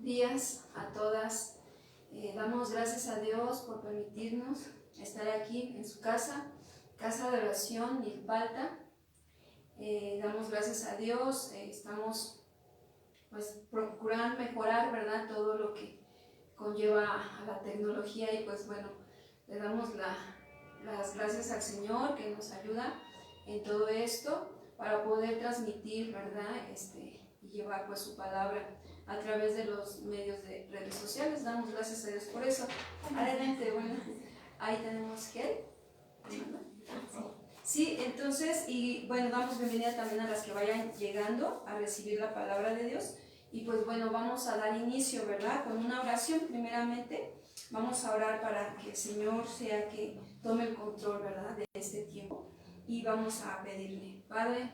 días a todas. Damos gracias a Dios por permitirnos estar aquí en su casa de oración Milpalta. Damos gracias a Dios, estamos pues procurando mejorar, ¿verdad?, todo lo que conlleva a la tecnología y pues bueno, le damos las gracias al Señor que nos ayuda en todo esto para poder transmitir, ¿verdad?, y llevar pues su palabra a través de los medios de redes sociales. Damos gracias a Dios por eso. Adelante, bueno, ahí tenemos gel. Sí, entonces, y bueno, damos bienvenida también a las que vayan llegando a recibir la palabra de Dios. Y pues bueno, vamos a dar inicio, ¿verdad?, con una oración. Primeramente, vamos a orar para que el Señor sea que tome el control, ¿verdad?, de este tiempo. Y vamos a pedirle: Padre,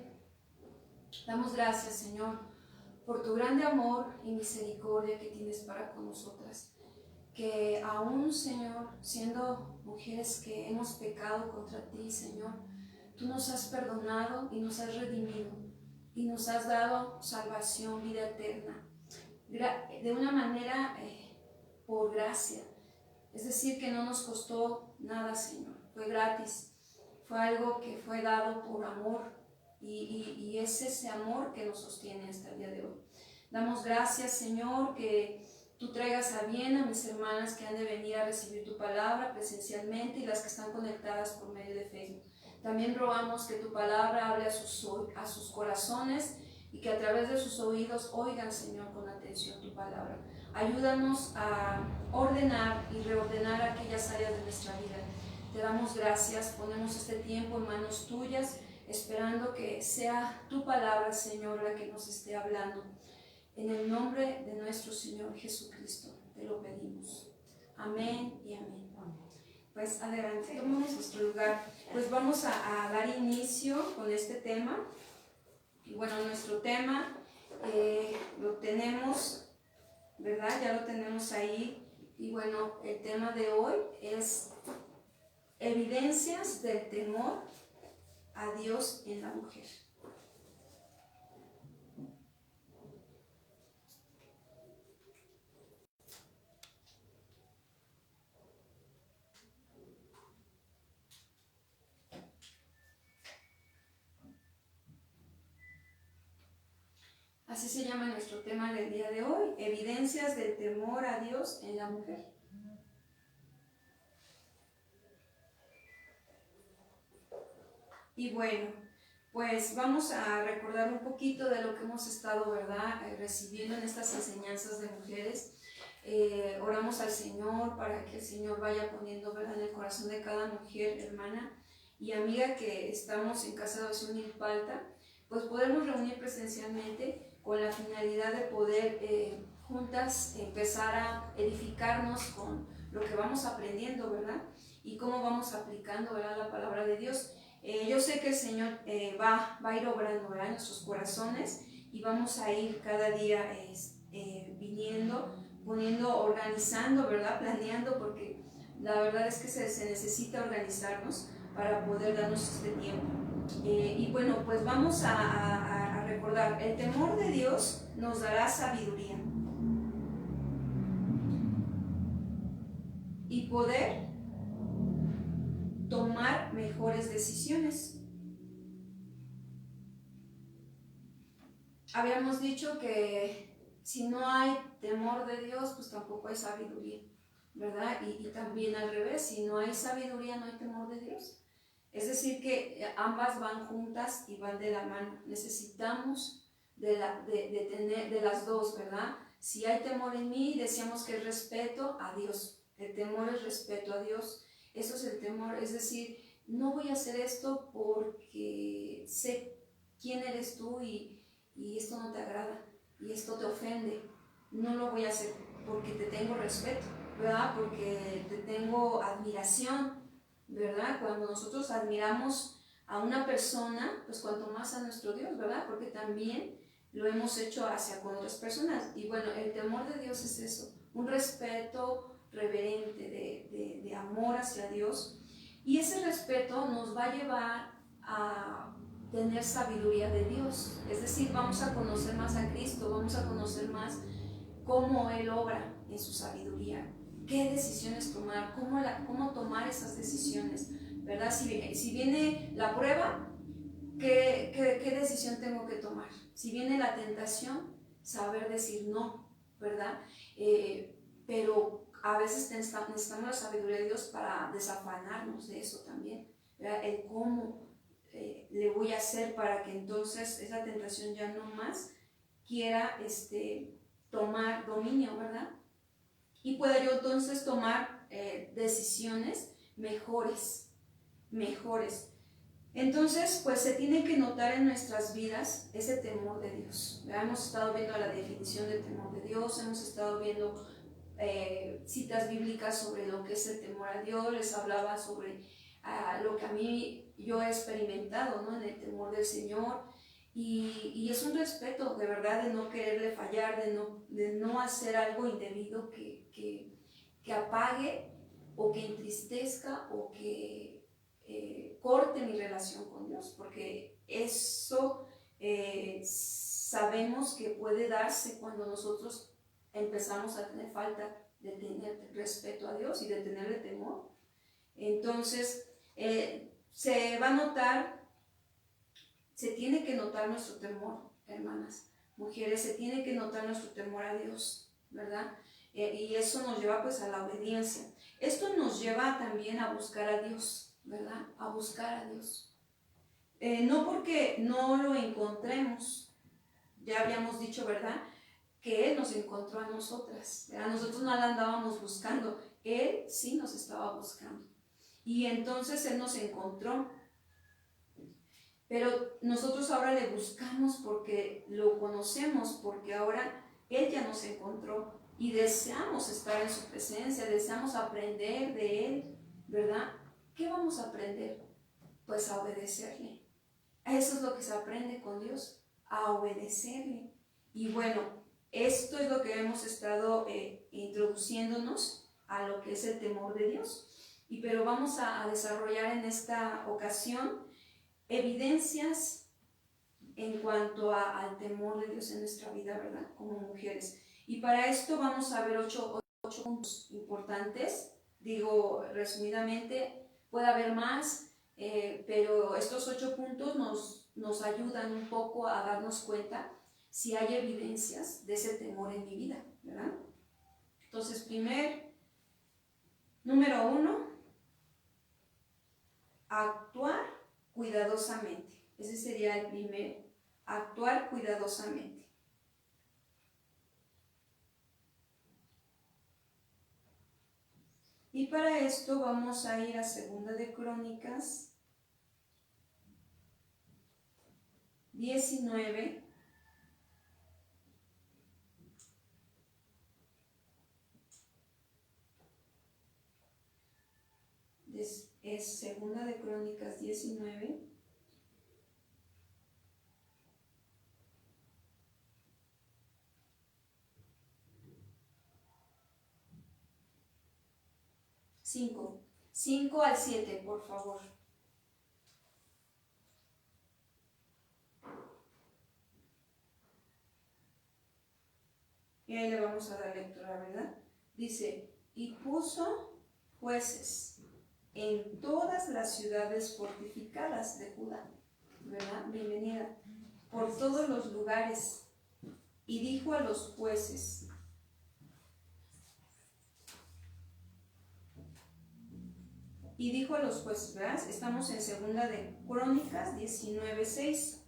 damos gracias, Señor, por tu grande amor y misericordia que tienes para con nosotras. Que aún, Señor, siendo mujeres que hemos pecado contra ti, Señor, tú nos has perdonado y nos has redimido y nos has dado salvación, vida eterna, de una manera por gracia. Es decir, que no nos costó nada, Señor, fue gratis, fue algo que fue dado por amor y es ese amor que nos sostiene hasta el día de hoy. Damos gracias, Señor, que tú traigas a bien a mis hermanas que han de venir a recibir tu palabra presencialmente y las que están conectadas por medio de Facebook. También rogamos que tu palabra hable a sus corazones y que a través de sus oídos oigan, Señor, con atención tu palabra. Ayúdanos a ordenar y reordenar aquellas áreas de nuestra vida. Te damos gracias, ponemos este tiempo en manos tuyas, esperando que sea tu palabra, Señor, la que nos esté hablando. En el nombre de nuestro Señor Jesucristo te lo pedimos. Amén y amén. Pues adelante, tomemos nuestro lugar. Pues vamos a dar inicio con este tema. Y bueno, nuestro tema lo tenemos, ¿verdad? Ya lo tenemos ahí. Y bueno, el tema de hoy es evidencias del temor a Dios en la mujer. Así se llama nuestro tema del día de hoy, evidencias del temor a Dios en la mujer. Y bueno, pues vamos a recordar un poquito de lo que hemos estado, ¿verdad?, recibiendo en estas enseñanzas de mujeres. Oramos al Señor para que el Señor vaya poniendo, ¿verdad?, en el corazón de cada mujer, hermana y amiga que estamos en Casa de Oración Milpalta, pues podemos reunir presencialmente con la finalidad de poder juntas empezar a edificarnos con lo que vamos aprendiendo, ¿verdad?, y cómo vamos aplicando, ¿verdad?, la palabra de Dios. Yo sé que el Señor va a ir obrando, ¿verdad?, en nuestros corazones y vamos a ir cada día viniendo, poniendo, organizando, ¿verdad?, planeando, porque la verdad es que se necesita organizarnos para poder darnos este tiempo. Y bueno, pues vamos a recordar, el temor de Dios nos dará sabiduría y poder tomar mejores decisiones. Habíamos dicho que si no hay temor de Dios, pues tampoco hay sabiduría, ¿verdad? Y también al revés, si no hay sabiduría, no hay temor de Dios. Es decir, que ambas van juntas y van de la mano. Necesitamos de las dos, ¿verdad? Si hay temor en mí, decíamos que es respeto a Dios. El temor es respeto a Dios. Eso es el temor, es decir, no voy a hacer esto porque sé quién eres tú y esto no te agrada y esto te ofende. No lo voy a hacer porque te tengo respeto, ¿verdad? Porque te tengo admiración, ¿verdad? Cuando nosotros admiramos a una persona, pues cuanto más a nuestro Dios, ¿verdad? Porque también lo hemos hecho hacia con otras personas. Y bueno, el temor de Dios es eso, un respeto reverente de amor hacia Dios. Y ese respeto nos va a llevar a tener sabiduría de Dios. Es decir, vamos a conocer más a Cristo, vamos a conocer más cómo Él obra en su sabiduría, qué decisiones tomar, cómo tomar esas decisiones, ¿verdad? Si viene la prueba, ¿qué decisión tengo que tomar? Si viene la tentación, saber decir no, ¿verdad? Pero a veces necesitamos la sabiduría de Dios para desafanarnos de eso también, ¿verdad? El cómo le voy a hacer para que entonces esa tentación ya no más quiera tomar dominio, ¿verdad? Y pueda yo entonces tomar decisiones mejores. Entonces, pues se tiene que notar en nuestras vidas ese temor de Dios. Ya hemos estado viendo la definición del temor de Dios, hemos estado viendo citas bíblicas sobre lo que es el temor a Dios, les hablaba sobre lo que a mí yo he experimentado, ¿no? En el temor del Señor. Y es un respeto, de verdad, de no quererle fallar, de no hacer algo indebido que apague o que entristezca o que corte mi relación con Dios, porque eso sabemos que puede darse cuando nosotros empezamos a tener falta de tener respeto a Dios y de tenerle temor. Entonces se va a notar, se tiene que notar nuestro temor, hermanas, mujeres, se tiene que notar nuestro temor a Dios, ¿verdad? Y eso nos lleva pues a la obediencia. Esto nos lleva también a buscar a Dios, ¿verdad? A buscar a Dios. No porque no lo encontremos, ya habíamos dicho, ¿verdad? Que Él nos encontró a nosotras, ¿verdad? Nosotros no la andábamos buscando, Él sí nos estaba buscando. Y entonces Él nos encontró. Pero nosotros ahora le buscamos porque lo conocemos, porque ahora Él ya nos encontró y deseamos estar en su presencia, deseamos aprender de Él, ¿verdad? ¿Qué vamos a aprender? Pues a obedecerle. Eso es lo que se aprende con Dios, a obedecerle. Y bueno, esto es lo que hemos estado introduciéndonos a lo que es el temor de Dios. Pero vamos a desarrollar en esta ocasión evidencias en cuanto al temor de Dios en nuestra vida, ¿verdad? Como mujeres. Y para esto vamos a ver ocho puntos importantes. Digo, resumidamente, puede haber más, pero estos 8 puntos nos ayudan un poco a darnos cuenta si hay evidencias de ese temor en mi vida, ¿verdad? Entonces, número 1, actuar cuidadosamente. Ese sería el primero, actuar cuidadosamente. Y para esto vamos a ir a 2 de Crónicas 19. Es 2 de Crónicas 19. Cinco al 7, por favor. Y ahí le vamos a dar lectura, ¿verdad? Dice, y puso jueces en todas las ciudades fortificadas de Judá, ¿verdad? Bienvenida. Por todos los lugares. Y dijo a los jueces, ¿verdad? Estamos en 2 de Crónicas 19:6.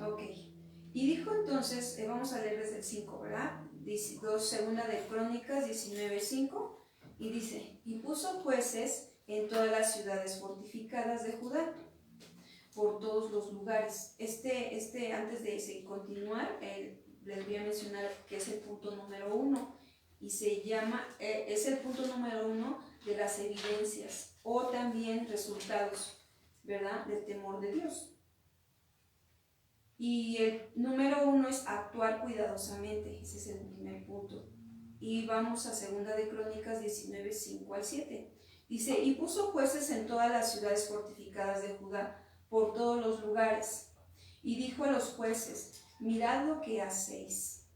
Ok. Y dijo entonces, vamos a leer desde el 5, ¿verdad? Dice, 2 de Crónicas 19:5. Y dice, y puso jueces en todas las ciudades fortificadas de Judá, por todos los lugares. Antes de continuar, les voy a mencionar que es el punto número 1 y se llama, es el punto número 1 de las evidencias o también resultados, ¿verdad?, del temor de Dios. Y el número 1 es actuar cuidadosamente, ese es el primer punto. Y vamos a 2 Crónicas 19, 5-7. Dice, y puso jueces en todas las ciudades fortificadas de Judá, por todos los lugares. Y dijo a los jueces, mirad lo que hacéis,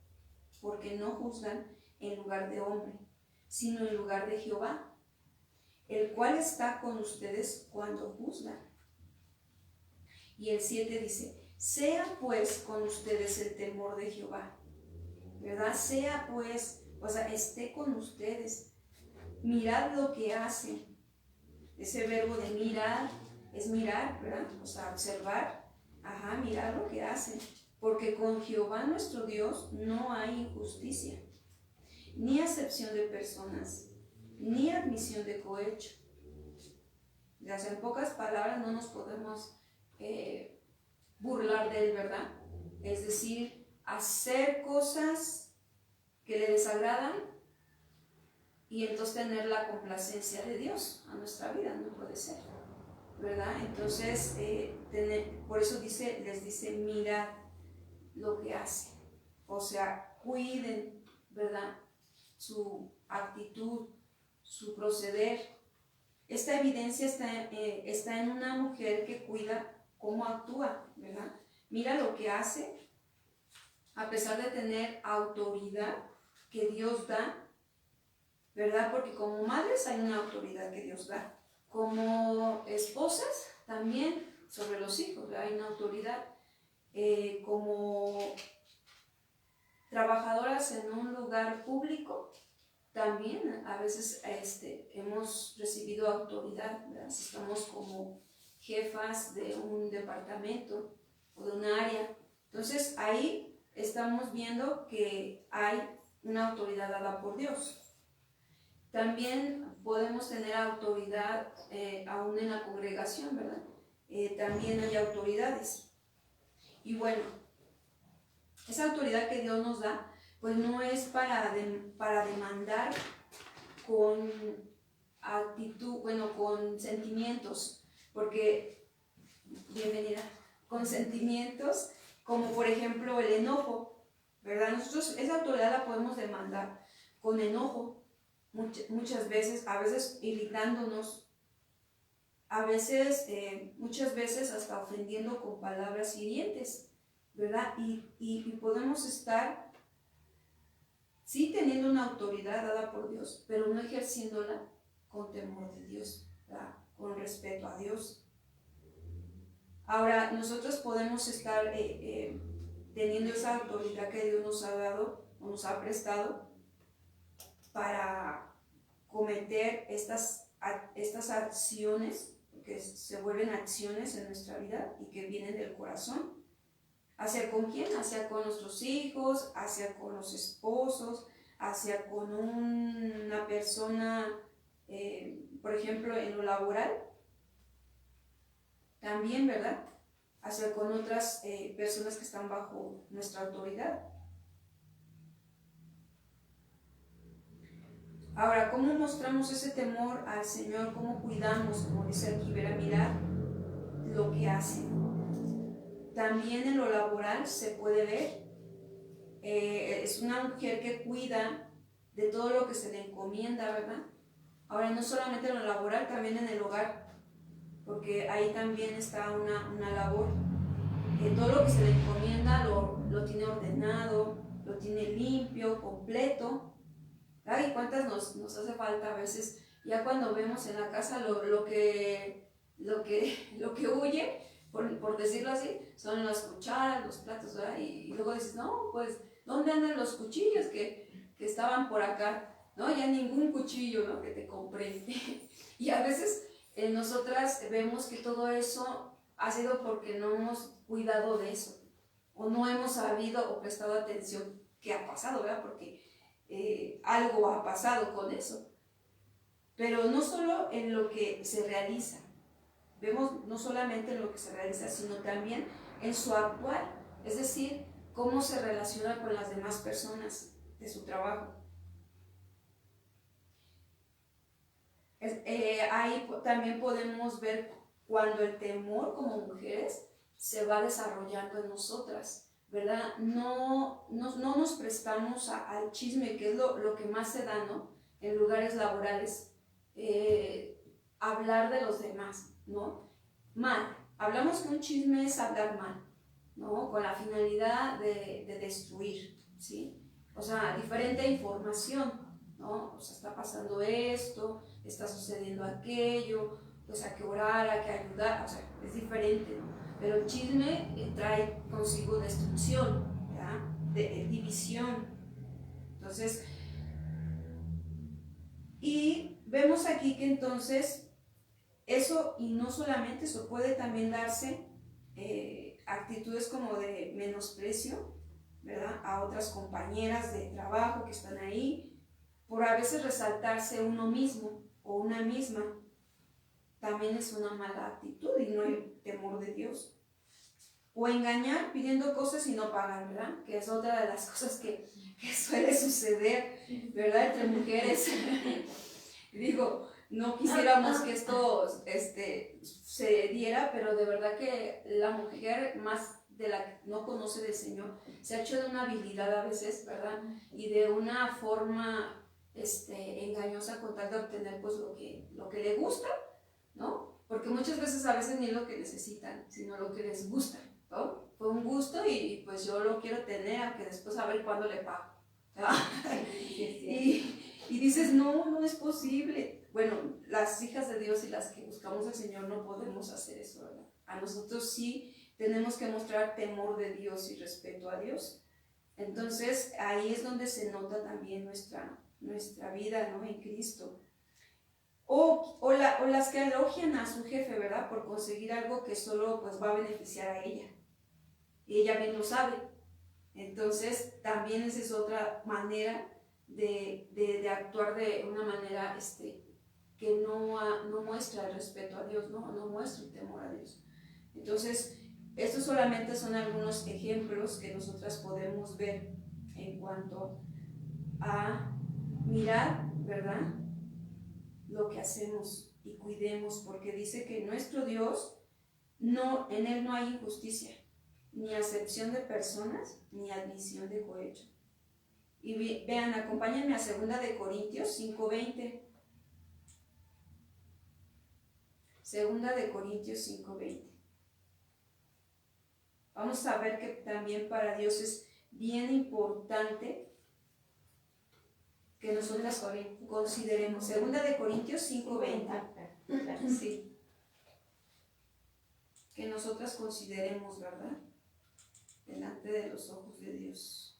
porque no juzgan en lugar de hombre, sino en lugar de Jehová, el cual está con ustedes cuando juzgan. Y el 7 dice, sea pues con ustedes el temor de Jehová, ¿verdad? Sea pues, o sea, esté con ustedes. Mirad lo que hacen. Ese verbo de mirar es mirar, ¿verdad? O sea, observar. Ajá, mirar lo que hacen. Porque con Jehová nuestro Dios no hay injusticia, ni acepción de personas, ni admisión de cohecho. O sea, en pocas palabras, no nos podemos burlar de él, ¿verdad? Es decir, hacer cosas que le desagradan y entonces tener la complacencia de Dios a nuestra vida, no puede ser, ¿verdad? Entonces, por eso les dice, mirad lo que hacen, o sea, cuiden, ¿verdad? Su actitud, su proceder. Esta evidencia está en una mujer que cuida cómo actúa, ¿verdad? Mira lo que hace, a pesar de tener autoridad que Dios da, ¿verdad? Porque como madres hay una autoridad que Dios da. Como esposas también sobre los hijos, ¿verdad? Hay una autoridad. Como trabajadoras en un lugar público, también a veces hemos recibido autoridad, ¿verdad? Si estamos como jefas de un departamento o de un área. Entonces ahí estamos viendo que hay una autoridad dada por Dios. También podemos tener autoridad aún en la congregación, ¿verdad? También hay autoridades. Y bueno, esa autoridad que Dios nos da, pues no es para demandar con actitud, bueno, con sentimientos, porque, bienvenida, con sentimientos como por ejemplo el enojo, ¿verdad? Nosotros esa autoridad la podemos demandar con enojo, muchas veces, a veces irritándonos, a veces, muchas veces hasta ofendiendo con palabras hirientes, ¿verdad? Y podemos estar, sí, teniendo una autoridad dada por Dios, pero no ejerciéndola con temor de Dios, ¿verdad? Con respeto a Dios. Ahora, nosotros podemos estar teniendo esa autoridad que Dios nos ha dado o nos ha prestado para cometer estas acciones, que se vuelven acciones en nuestra vida y que vienen del corazón. ¿Hacia con quién? Hacia con nuestros hijos, hacia con los esposos, hacia con una persona, por ejemplo, en lo laboral. También, ¿verdad? Hacia con otras personas que están bajo nuestra autoridad. Ahora, ¿cómo mostramos ese temor al Señor? ¿Cómo cuidamos, como dice aquí, mirar lo que hacen? También en lo laboral se puede ver, es una mujer que cuida de todo lo que se le encomienda, ¿verdad? Ahora, no solamente en lo laboral, también en el hogar, porque ahí también está una labor. Todo lo que se le encomienda lo tiene ordenado, lo tiene limpio, completo. Ay, ¿cuántas nos hace falta a veces? Ya cuando vemos en la casa lo que huye, por decirlo así, son las cucharas, los platos, ¿verdad? Y luego dices, no, pues, ¿dónde andan los cuchillos que estaban por acá? No, ya ningún cuchillo, ¿no? Que te compré. Y a veces nosotras vemos que todo eso ha sido porque no hemos cuidado de eso, o no hemos sabido o prestado atención qué ha pasado, ¿verdad? Porque algo ha pasado con eso. Pero no solo en lo que se realiza, vemos no solamente en lo que se realiza, sino también en su actuar, es decir, cómo se relaciona con las demás personas de su trabajo. Ahí también podemos ver cuando el temor como mujeres se va desarrollando en nosotras, ¿verdad? No nos prestamos al chisme, que es lo que más se da, ¿no? En lugares laborales, hablar de los demás, ¿no? Mal. Hablamos que un chisme es hablar mal, ¿no? Con la finalidad de destruir, ¿sí? O sea, diferente información, ¿no? O sea, está pasando esto, está sucediendo aquello, pues hay que orar, hay que ayudar, o sea, es diferente, ¿no? Pero el chisme trae consigo destrucción, ¿verdad? División. Entonces, y vemos aquí que entonces eso, y no solamente eso, puede también darse actitudes como de menosprecio, ¿verdad? A otras compañeras de trabajo que están ahí, por a veces resaltarse uno mismo o una misma, también es una mala actitud y no hay temor de Dios. O engañar pidiendo cosas y no pagar, ¿verdad? Que es otra de las cosas que suele suceder, ¿verdad? Entre mujeres. Digo, no quisiéramos que esto se diera, pero de verdad que la mujer más de la que no conoce del Señor se ha hecho de una habilidad a veces, ¿verdad? Y de una forma engañosa con tal de obtener pues lo que le gusta, ¿no? Porque muchas veces a veces ni lo que necesitan, sino lo que les gusta, ¿no? Fue un gusto y pues yo lo quiero tener, aunque después a ver cuándo le pago, ¿verdad? Y dices, no es posible. Bueno, las hijas de Dios y las que buscamos al Señor no podemos hacer eso, ¿verdad? A nosotros sí tenemos que mostrar temor de Dios y respeto a Dios. Entonces ahí es donde se nota también nuestra vida, ¿no? En Cristo. O las que elogian a su jefe, ¿verdad? Por conseguir algo que solo pues va a beneficiar a ella. Y ella bien lo sabe. Entonces también esa es otra manera de actuar de una manera que no muestra el respeto a Dios, no muestra el temor a Dios. Entonces, estos solamente son algunos ejemplos que nosotras podemos ver en cuanto a mirar, ¿verdad?, lo que hacemos y cuidemos, porque dice que nuestro Dios, en Él no hay injusticia, ni acepción de personas, ni admisión de cohecho. Y vean, acompáñenme a 2 de Corintios 5:20. 2 de Corintios 5:20. Vamos a ver que también para Dios es bien importante que nosotras consideremos. 2 de Corintios 5:20. Sí. Que nosotras consideremos, ¿verdad? Delante de los ojos de Dios.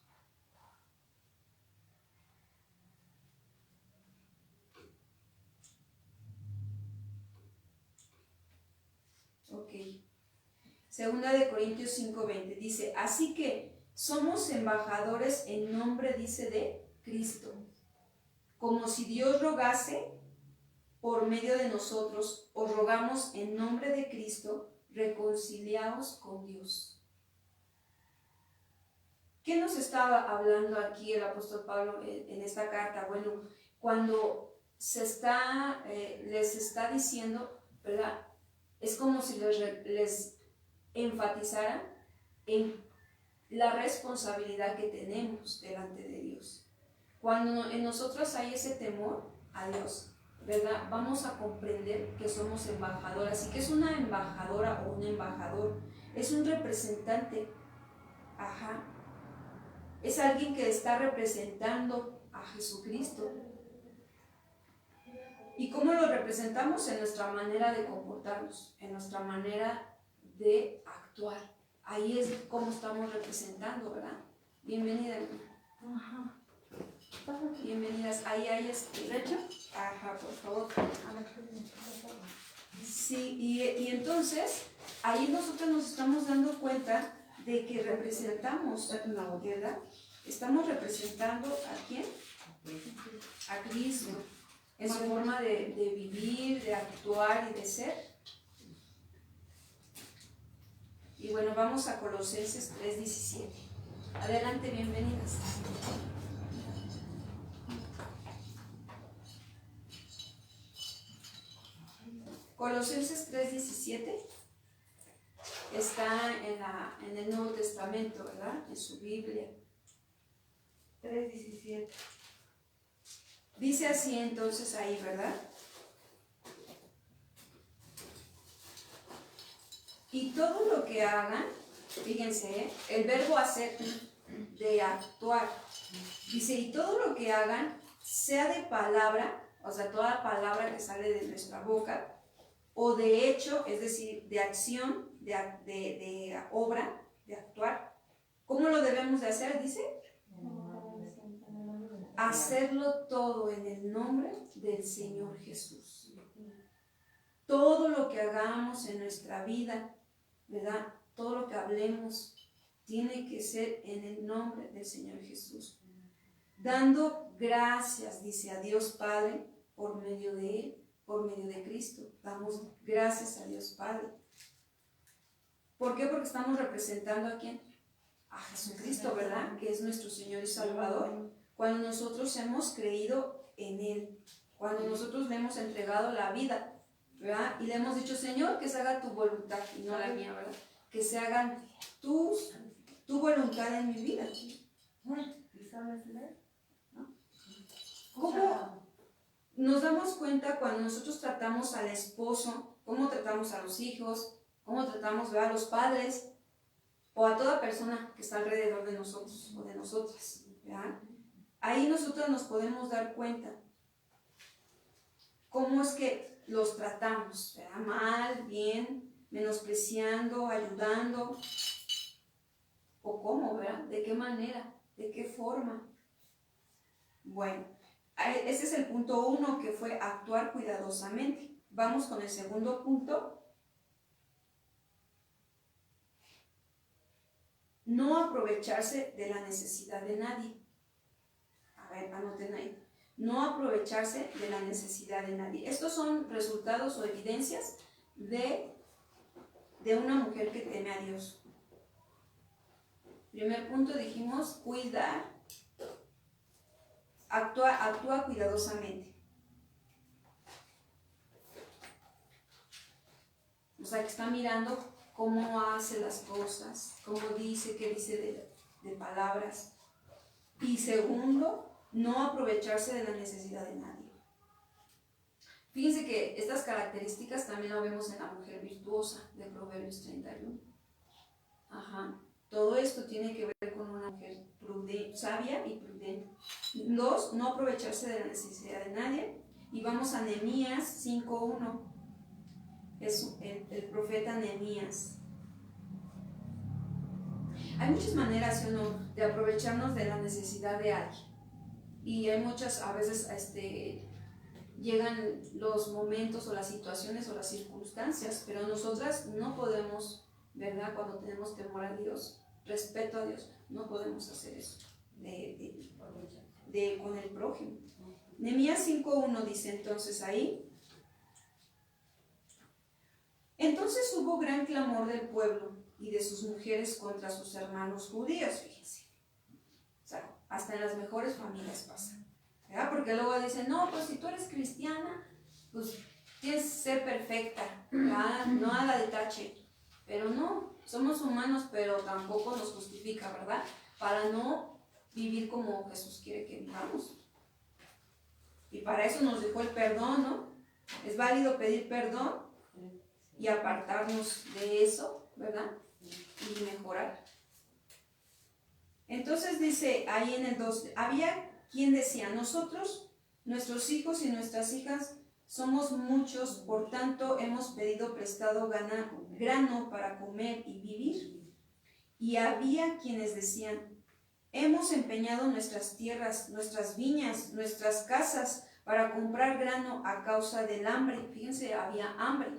Ok. 2 de Corintios 5:20 dice, así que somos embajadores en nombre, dice, de Cristo, como si Dios rogase por medio de nosotros, os rogamos en nombre de Cristo, reconciliaos con Dios. ¿Qué nos estaba hablando aquí el apóstol Pablo en esta carta? Bueno, cuando les está diciendo, ¿verdad? Es como si les enfatizara en la responsabilidad que tenemos delante de Dios. Cuando en nosotros hay ese temor a Dios, ¿verdad?, vamos a comprender que somos embajadoras. ¿Y qué es una embajadora o un embajador? Es un representante. Ajá. Es alguien que está representando a Jesucristo. ¿Y cómo lo representamos? En nuestra manera de comportarnos, en nuestra manera de actuar. Ahí es como estamos representando, ¿verdad? Bienvenida. Ajá. Bienvenidas. Ahí hay ¿derecho? Ajá, por favor. Sí, y entonces, ahí nosotros nos estamos dando cuenta de que representamos, ¿verdad? Estamos representando ¿a quién? A Cristo, en su forma de vivir, de actuar y de ser. Y bueno, vamos a Colosenses 3:17. Adelante, bienvenidas. Colosenses 3:17. está en el Nuevo Testamento, ¿verdad? En su Biblia. 3:17. Dice así entonces ahí, ¿verdad? Y todo lo que hagan, fíjense, el verbo hacer, de actuar. Dice, y todo lo que hagan, sea de palabra, o sea, toda palabra que sale de nuestra boca, o de hecho, es decir, de acción, de obra, de actuar. ¿Cómo lo debemos de hacer? Dice, hacerlo todo en el nombre del Señor Jesús. Todo lo que hagamos en nuestra vida, ¿verdad? Todo lo que hablemos tiene que ser en el nombre del Señor Jesús. Dando gracias, dice, a Dios Padre por medio de Él, por medio de Cristo. Damos gracias a Dios Padre. ¿Por qué? Porque estamos representando a ¿quién? A Jesucristo, ¿verdad? Que es nuestro Señor y Salvador. Cuando nosotros hemos creído en Él, cuando nosotros le hemos entregado la vida, ¿verdad? Y le hemos dicho, Señor, que se haga tu voluntad y no la mía, ¿verdad? Que se haga tu voluntad en mi vida. ¿Cómo nos damos cuenta cuando nosotros tratamos al esposo, cómo tratamos a los hijos, cómo tratamos, ¿verdad?, a los padres o a toda persona que está alrededor de nosotros o de nosotras, ¿verdad? Ahí nosotros nos podemos dar cuenta cómo es que los tratamos, ¿verdad? Mal, bien, menospreciando, ayudando, o cómo, ¿verdad? ¿De qué manera? ¿De qué forma? Bueno, ese es el punto 1, que fue actuar cuidadosamente. Vamos con el segundo punto. No aprovecharse de la necesidad de nadie. A ver, anoten ahí. No aprovecharse de la necesidad de nadie. Estos son resultados o evidencias de una mujer que teme a Dios. Primer punto, dijimos, cuidar. Actúa cuidadosamente. O sea, que está mirando cómo hace las cosas, cómo dice, qué dice de palabras. Y segundo, no aprovecharse de la necesidad de nadie. Fíjense que estas características también lo vemos en la mujer virtuosa de Proverbios 31. Ajá. Todo esto tiene que ver con una mujer sabia y prudente. 2, no aprovecharse de la necesidad de nadie. Y vamos a Nehemías 5:1. Es el profeta Nehemías. Hay muchas maneras, ¿sí o no?, de aprovecharnos de la necesidad de alguien. Y hay muchas, a veces llegan los momentos o las situaciones o las circunstancias, pero nosotras no podemos, ¿verdad?, cuando tenemos temor a Dios, respeto a Dios, no podemos hacer eso con el prójimo. Nehemías 5:1 dice entonces ahí: entonces hubo gran clamor del pueblo y de sus mujeres contra sus hermanos judíos, fíjense. O sea, hasta en las mejores familias pasa, ¿verdad? Porque luego dicen, no, pues si tú eres cristiana, pues tienes que ser perfecta, ¿verdad? No a la detalle. Pero no, somos humanos, pero tampoco nos justifica, ¿verdad? Para no vivir como Jesús quiere que vivamos. Y para eso nos dejó el perdón, ¿no? Es válido pedir perdón y apartarnos de eso, ¿verdad? Y mejorar. Entonces dice ahí en el 2, había quien decía, nosotros, nuestros hijos y nuestras hijas, somos muchos, por tanto hemos pedido prestado grano para comer y vivir. Y había quienes decían, hemos empeñado nuestras tierras, nuestras viñas, nuestras casas para comprar grano a causa del hambre. Fíjense, había hambre,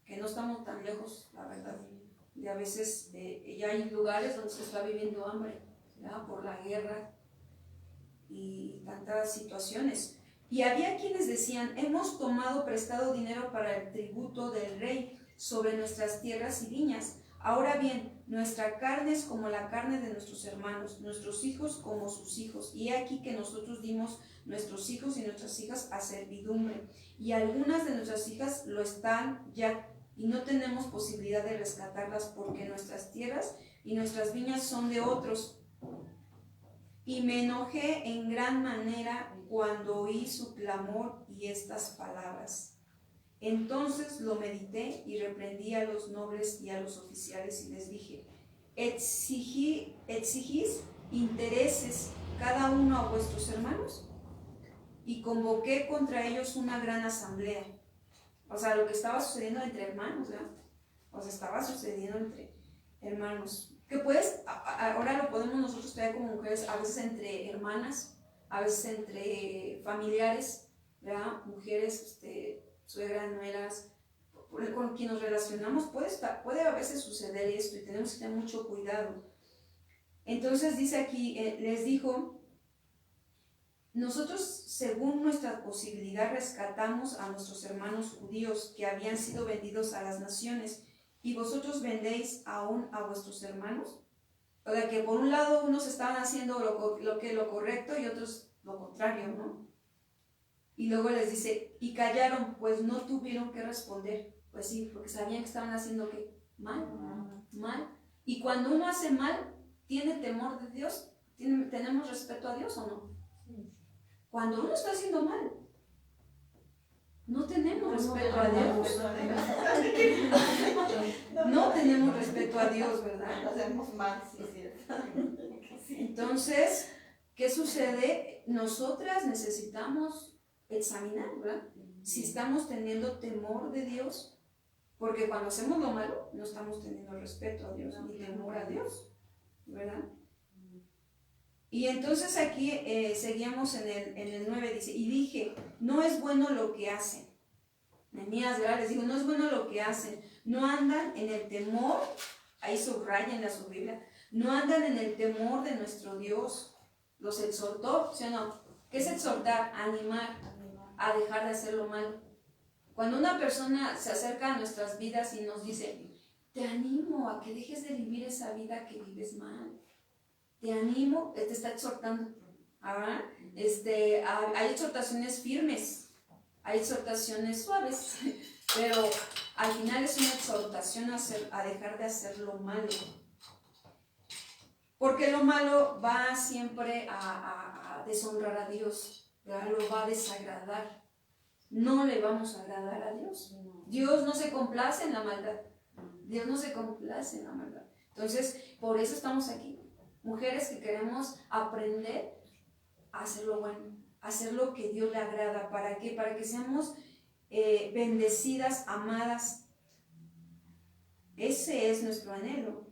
que no estamos tan lejos, la verdad. Y a veces ya hay lugares donde se está viviendo hambre, ¿verdad?, por la guerra y tantas situaciones. Y había quienes decían, hemos tomado prestado dinero para el tributo del rey sobre nuestras tierras y viñas. Ahora bien, nuestra carne es como la carne de nuestros hermanos, nuestros hijos como sus hijos. Y aquí que nosotros dimos nuestros hijos y nuestras hijas a servidumbre. Y algunas de nuestras hijas lo están ya y no tenemos posibilidad de rescatarlas porque nuestras tierras y nuestras viñas son de otros. Y me enojé en gran manera cuando oí su clamor y estas palabras. Entonces lo medité y reprendí a los nobles y a los oficiales y les dije: ¿exigís intereses cada uno a vuestros hermanos? Y convoqué contra ellos una gran asamblea. O sea, lo que estaba sucediendo entre hermanos, ¿verdad? O sea, estaba sucediendo entre hermanos. Que pues, ahora lo podemos nosotros traer como mujeres, a veces entre hermanas, a veces entre familiares, ¿verdad? Mujeres, suegras, nueras, con quien nos relacionamos, puede a veces suceder esto y tenemos que tener mucho cuidado. Entonces dice aquí, les dijo: nosotros, según nuestra posibilidad, rescatamos a nuestros hermanos judíos que habían sido vendidos a las naciones, y vosotros vendéis aún a vuestros hermanos. O sea, que por un lado unos estaban haciendo lo correcto y otros lo contrario, ¿no? Y luego les dice: y callaron, pues no tuvieron que responder. Pues sí, porque sabían que estaban haciendo ¿qué? Mal. Y cuando uno hace mal, ¿tiene temor de Dios? ¿Tenemos respeto a Dios o no? Cuando uno está haciendo mal, no tenemos respeto a Dios. No tenemos respeto a Dios, ¿verdad? Hacemos mal, sí, cierto. Entonces, ¿qué sucede? Nosotras necesitamos examinar, ¿verdad? Si estamos teniendo temor de Dios, porque cuando hacemos lo malo, no estamos teniendo respeto a Dios ni temor a Dios, ¿verdad? Y entonces aquí seguíamos en el 9, dice: y dije, no es bueno lo que hacen. Nehemías, ¿verdad? Les digo, no es bueno lo que hacen. No andan en el temor, ahí subrayen la su Biblia, no andan en el temor de nuestro Dios. Los exhortó, ¿sí o no? ¿Qué es exhortar? Animar a dejar de hacer lo malo. Cuando una persona se acerca a nuestras vidas y nos dice: te animo a que dejes de vivir esa vida que vives mal. Te animo, te está exhortando. ¿Ah? Hay exhortaciones firmes, hay exhortaciones suaves, pero al final es una exhortación a dejar de hacer lo malo. Porque lo malo va siempre a deshonrar a Dios, ¿verdad? Lo va a desagradar. No le vamos a agradar a Dios. Dios no se complace en la maldad. Dios no se complace en la maldad. Entonces, por eso estamos aquí. Mujeres que queremos aprender a hacer lo bueno, a hacer lo que Dios le agrada. ¿Para qué? Para que seamos bendecidas, amadas. Ese es nuestro anhelo,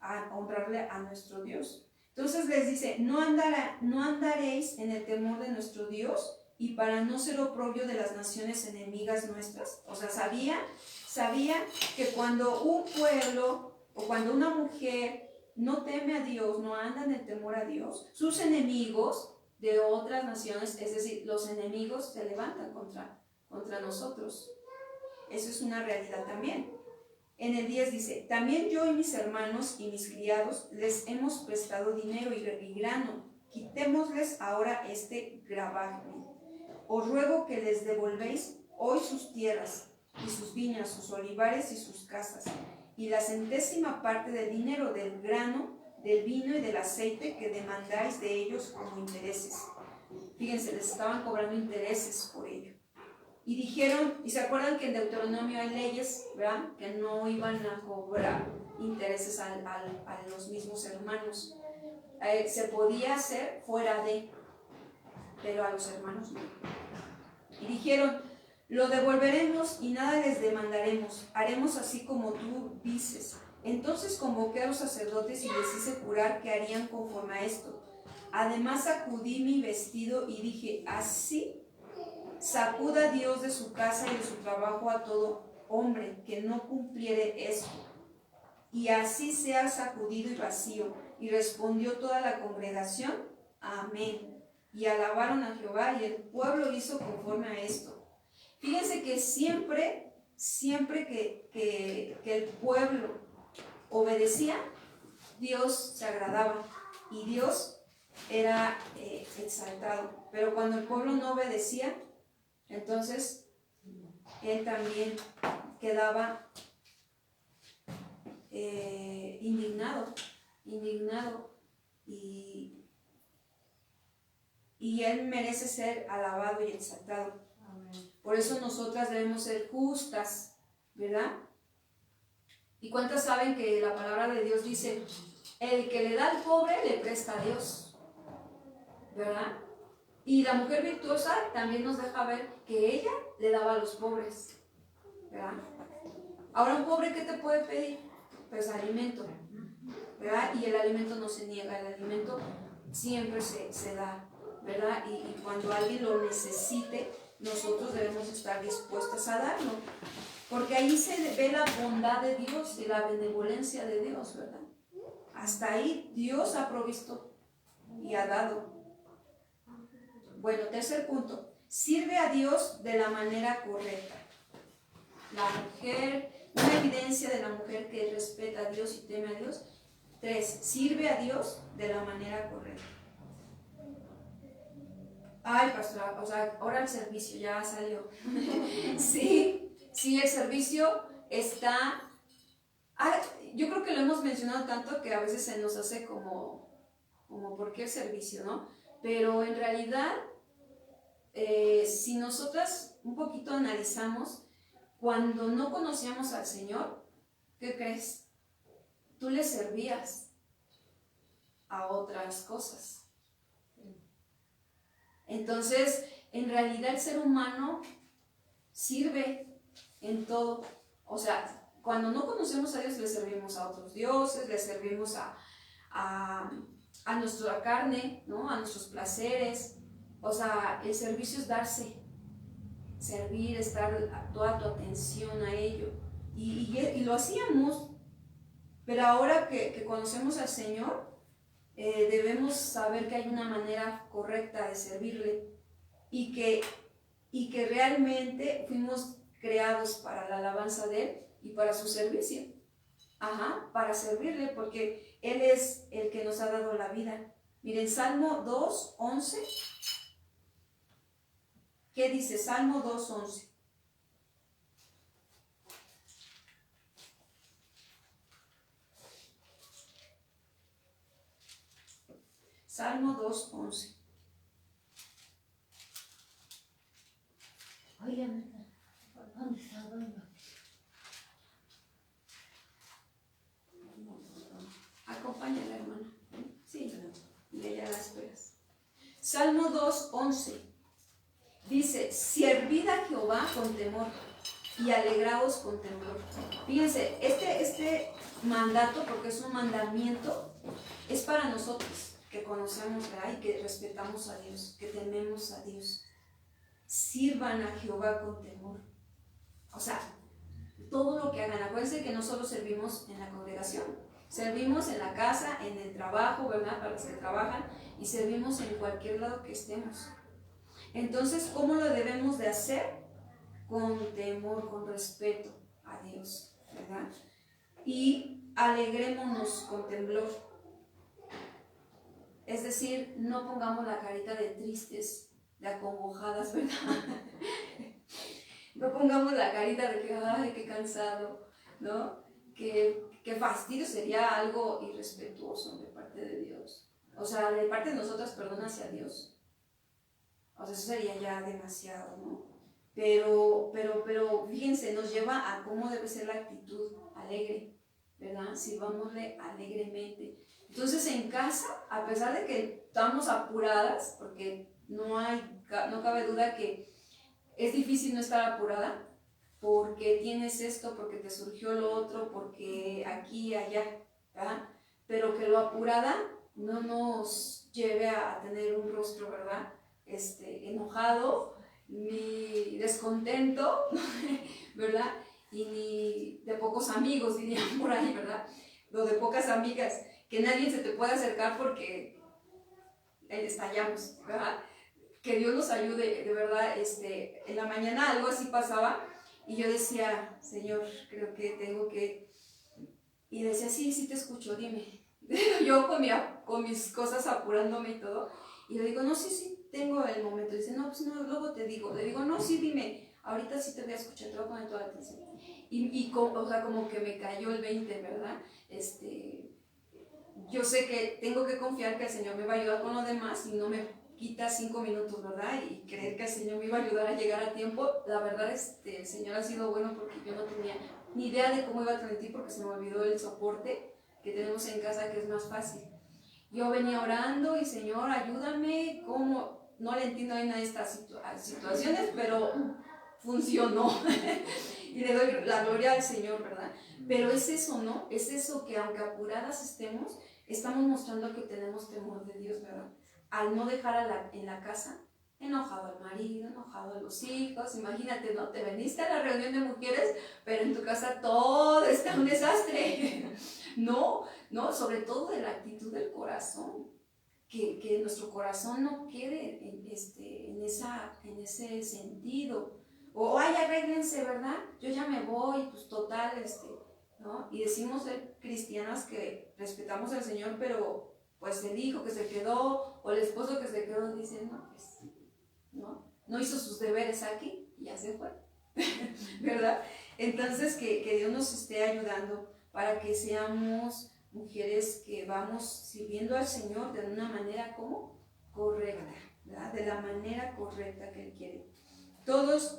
a honrarle a nuestro Dios. Entonces les dice: no andaréis en el temor de nuestro Dios, y para no ser oprobio de las naciones enemigas nuestras. O sea, sabía que cuando un pueblo o cuando una mujer no teme a Dios, no anda en el temor a Dios, sus enemigos de otras naciones, es decir, los enemigos se levantan contra nosotros. Eso es una realidad también. En el 10 dice: también yo y mis hermanos y mis criados les hemos prestado dinero y grano. Quitémosles ahora este gravamen. Os ruego que les devolvéis hoy sus tierras y sus viñas, sus olivares y sus casas, y la centésima parte del dinero, del grano, del vino y del aceite que demandáis de ellos como intereses. Fíjense, les estaban cobrando intereses por ello. Y dijeron, y se acuerdan que en Deuteronomio hay leyes, ¿verdad?, que no iban a cobrar intereses a los mismos hermanos. Se podía hacer fuera de, pero a los hermanos no. Y dijeron: lo devolveremos y nada les demandaremos, haremos así como tú dices. Entonces convoqué a los sacerdotes y les hice jurar que harían conforme a esto. Además sacudí mi vestido y dije: así sacuda Dios de su casa y de su trabajo a todo hombre que no cumpliere esto, y así sea sacudido y vacío. Y respondió toda la congregación: amén. Y alabaron a Jehová, y el pueblo hizo conforme a esto. Fíjense que siempre que el pueblo obedecía, Dios se agradaba y Dios era exaltado. Pero cuando el pueblo no obedecía, entonces Él también quedaba indignado y Él merece ser alabado y exaltado. Amén. Por eso nosotras debemos ser justas, ¿verdad? ¿Y cuántas saben que la palabra de Dios dice, el que le da al pobre le presta a Dios? ¿Verdad? Y la mujer virtuosa también nos deja ver que ella le daba a los pobres, ¿verdad? Ahora un pobre, ¿qué te puede pedir? Pues alimento, ¿verdad? Y el alimento no se niega, el alimento siempre se da, ¿verdad? Y cuando alguien lo necesite, nosotros debemos estar dispuestas a darlo, porque ahí se ve la bondad de Dios y la benevolencia de Dios, ¿verdad? Hasta ahí Dios ha provisto y ha dado. Bueno, tercer punto, sirve a Dios de la manera correcta. La mujer, una evidencia de la mujer que respeta a Dios y teme a Dios. 3, sirve a Dios de la manera correcta. Ay, pastora, o sea, ahora el servicio ya salió. Sí, el servicio está... yo creo que lo hemos mencionado tanto que a veces se nos hace como ¿por qué el servicio, no? Pero en realidad, si nosotras un poquito analizamos, cuando no conocíamos al Señor, ¿qué crees? Tú le servías a otras cosas. Entonces, en realidad el ser humano sirve en todo. O sea, cuando no conocemos a Dios, le servimos a otros dioses, le servimos a nuestra carne, ¿no? A nuestros placeres. O sea, el servicio es darse, servir, estar toda tu atención a ello. Y lo hacíamos, pero ahora que conocemos al Señor, debemos saber que hay una manera correcta de servirle y que realmente fuimos creados para la alabanza de Él y para su servicio. Para servirle, porque Él es el que nos ha dado la vida. Miren, Salmo 2:11. ¿Qué dice Salmo 2:11? Salmo 2:11. Oye, ¿dónde está? Acompáñala, hermana. Sí, ella la esperas. Salmo 2:11 dice: servid a Jehová con temor y alegraos con temor. Fíjense, este mandato, porque es un mandamiento, es para nosotros que conocemos, ¿verdad? Y que respetamos a Dios, que tememos a Dios. Sirvan a Jehová con temor. O sea, todo lo que hagan. Acuérdense que no solo servimos en la congregación, servimos en la casa, en el trabajo, ¿verdad? Para los que trabajan, y servimos en cualquier lado que estemos. Entonces, ¿cómo lo debemos de hacer? Con temor, con respeto a Dios, ¿verdad? Y alegrémonos con temblor. Es decir, no pongamos la carita de tristes, de acongojadas, ¿verdad? No pongamos la carita de que, ay, qué cansado, ¿no? Que fastidio, sería algo irrespetuoso de parte de Dios. O sea, de parte de nosotras, perdón, hacia Dios. O sea, eso sería ya demasiado, ¿no? Pero fíjense, nos lleva a cómo debe ser la actitud alegre, ¿verdad? Sirvámosle alegremente. Entonces, en casa, a pesar de que estamos apuradas, porque no cabe duda que es difícil no estar apurada, porque tienes esto, porque te surgió lo otro, porque aquí y allá, ¿verdad? Pero que lo apurada no nos lleve a tener un rostro, ¿verdad? Enojado, ni descontento, ¿verdad? Y ni de pocos amigos, dirían por ahí, ¿verdad? O de pocas amigas, que nadie se te pueda acercar porque estallamos, ¿verdad? Que Dios nos ayude, de verdad. En la mañana algo así pasaba y yo decía: Señor, creo que tengo que... Y decía: sí te escucho, dime. Yo con mis cosas apurándome y todo, y le digo: no, sí, tengo el momento. Dice: no, pues no, luego te digo. Le digo: no, sí, dime. ahorita sí te voy a escuchar, te voy a poner toda la atención. O sea, como que me cayó el 20, ¿verdad? Yo sé que tengo que confiar que el Señor me va a ayudar con lo demás y no me quita 5 minutos, ¿verdad? Y creer que el Señor me iba a ayudar a llegar a tiempo. La verdad, el Señor ha sido bueno porque yo no tenía ni idea de cómo iba a transmitir porque se me olvidó el soporte que tenemos en casa, que es más fácil. Yo venía orando y Señor, ayúdame, ¿cómo? No le entiendo a nada de estas situaciones, pero funcionó. Y le doy la gloria al Señor, ¿verdad? Pero es eso, ¿no? Es eso que aunque apuradas estamos mostrando que tenemos temor de Dios, ¿verdad? Al no dejar en la casa enojado al marido, enojado a los hijos. Imagínate, ¿no? Te veniste a la reunión de mujeres, pero en tu casa todo está un desastre. No, sobre todo de la actitud del corazón. Que nuestro corazón no quede en ese sentido. O, ay, arréglense, ¿verdad? Yo ya me voy, pues total, ¿no? Y decimos ser cristianas que respetamos al Señor, pero pues el hijo que se quedó, o el esposo que se quedó, dicen, no, pues, no hizo sus deberes aquí, y ya se fue, ¿verdad? Entonces, que Dios nos esté ayudando para que seamos mujeres que vamos sirviendo al Señor de una manera como correcta, ¿verdad? De la manera correcta que Él quiere. Todos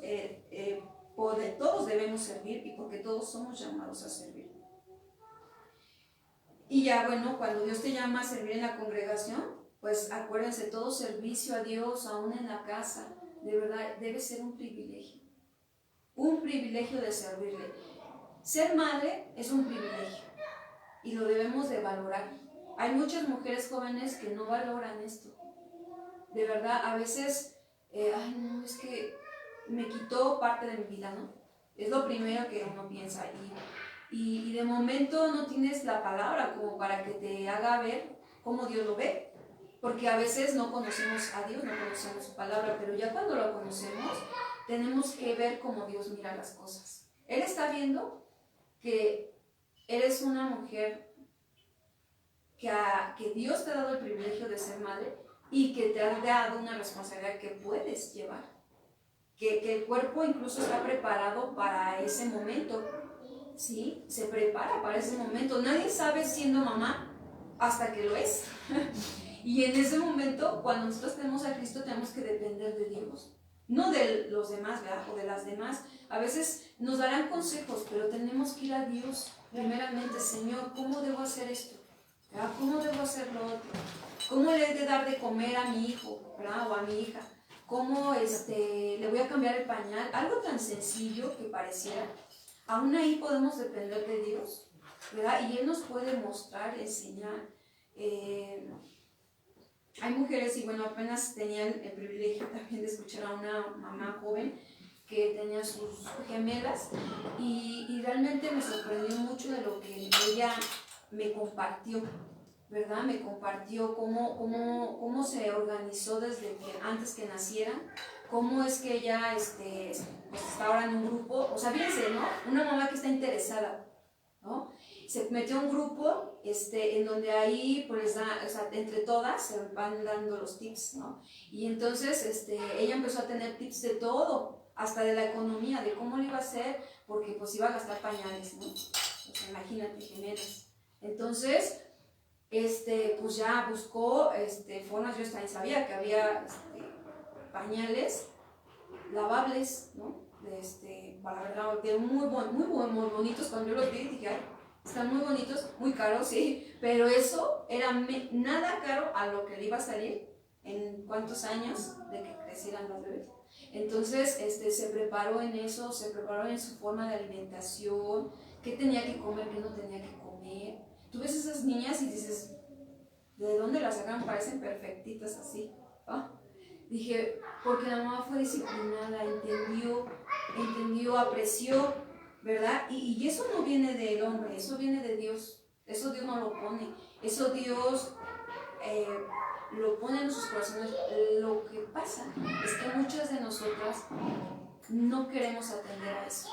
debemos servir y porque todos somos llamados a servir. Y ya bueno, cuando Dios te llama a servir en la congregación, pues acuérdense, todo servicio a Dios, aún en la casa, de verdad debe ser un privilegio de servirle. Ser madre es un privilegio y lo debemos de valorar. Hay muchas mujeres jóvenes que no valoran esto. De verdad, a veces, ay no, es que me quitó parte de mi vida, ¿no? Es lo primero que uno piensa. Y de momento no tienes la palabra como para que te haga ver cómo Dios lo ve. Porque a veces no conocemos a Dios, no conocemos su palabra, pero ya cuando lo conocemos, tenemos que ver cómo Dios mira las cosas. Él está viendo que eres una mujer que Dios te ha dado el privilegio de ser madre y que te ha dado una responsabilidad que puedes llevar. Que el cuerpo incluso está preparado para ese momento, ¿sí? Se prepara para ese momento. Nadie sabe siendo mamá hasta que lo es. Y en ese momento, cuando nosotros tenemos a Cristo, tenemos que depender de Dios. No de los demás, ¿verdad? O de las demás. A veces nos darán consejos, pero tenemos que ir a Dios primeramente. Señor, ¿cómo debo hacer esto? ¿Verdad? ¿Cómo debo hacer lo otro? ¿Cómo le he de dar de comer a mi hijo, ¿verdad? O a mi hija? ¿Cómo le voy a cambiar el pañal? Algo tan sencillo que pareciera. Aún ahí podemos depender de Dios, ¿verdad? Y Él nos puede mostrar, enseñar. Hay mujeres, y bueno, apenas tenía el privilegio también de escuchar a una mamá joven que tenía sus gemelas y realmente me sorprendió mucho de lo que ella me compartió, ¿verdad? Me compartió cómo se organizó desde que antes que nacieran, cómo es que ella pues está ahora en un grupo, o sea, fíjense, ¿no? Una mamá que está interesada, ¿no? Se metió a un grupo en donde ahí pues o sea, entre todas se van dando los tips, ¿no? Y entonces ella empezó a tener tips de todo, hasta de la economía, de cómo lo iba a hacer, porque pues iba a gastar pañales, ¿no? O sea, imagínate, gemelas. Entonces, pues ya buscó formas, yo también sabía que había pañales lavables, ¿no? Para verdad, de muy bonitos. Cuando yo los vi dije, ay, están muy bonitos, muy caros, sí, pero eso era nada caro a lo que le iba a salir en cuántos años de que crecieran los bebés. Entonces se preparó en eso, se preparó en su forma de alimentación, qué tenía que comer, qué no tenía que comer. Tú ves esas niñas y dices, ¿de dónde las sacan? Parecen perfectitas así, ¿no? Dije, porque la mamá fue disciplinada, entendió, apreció, ¿verdad? Y eso no viene del hombre, eso viene de Dios. Eso Dios no lo pone, eso Dios lo pone en nuestros corazones. Lo que pasa es que muchas de nosotras no queremos atender a eso.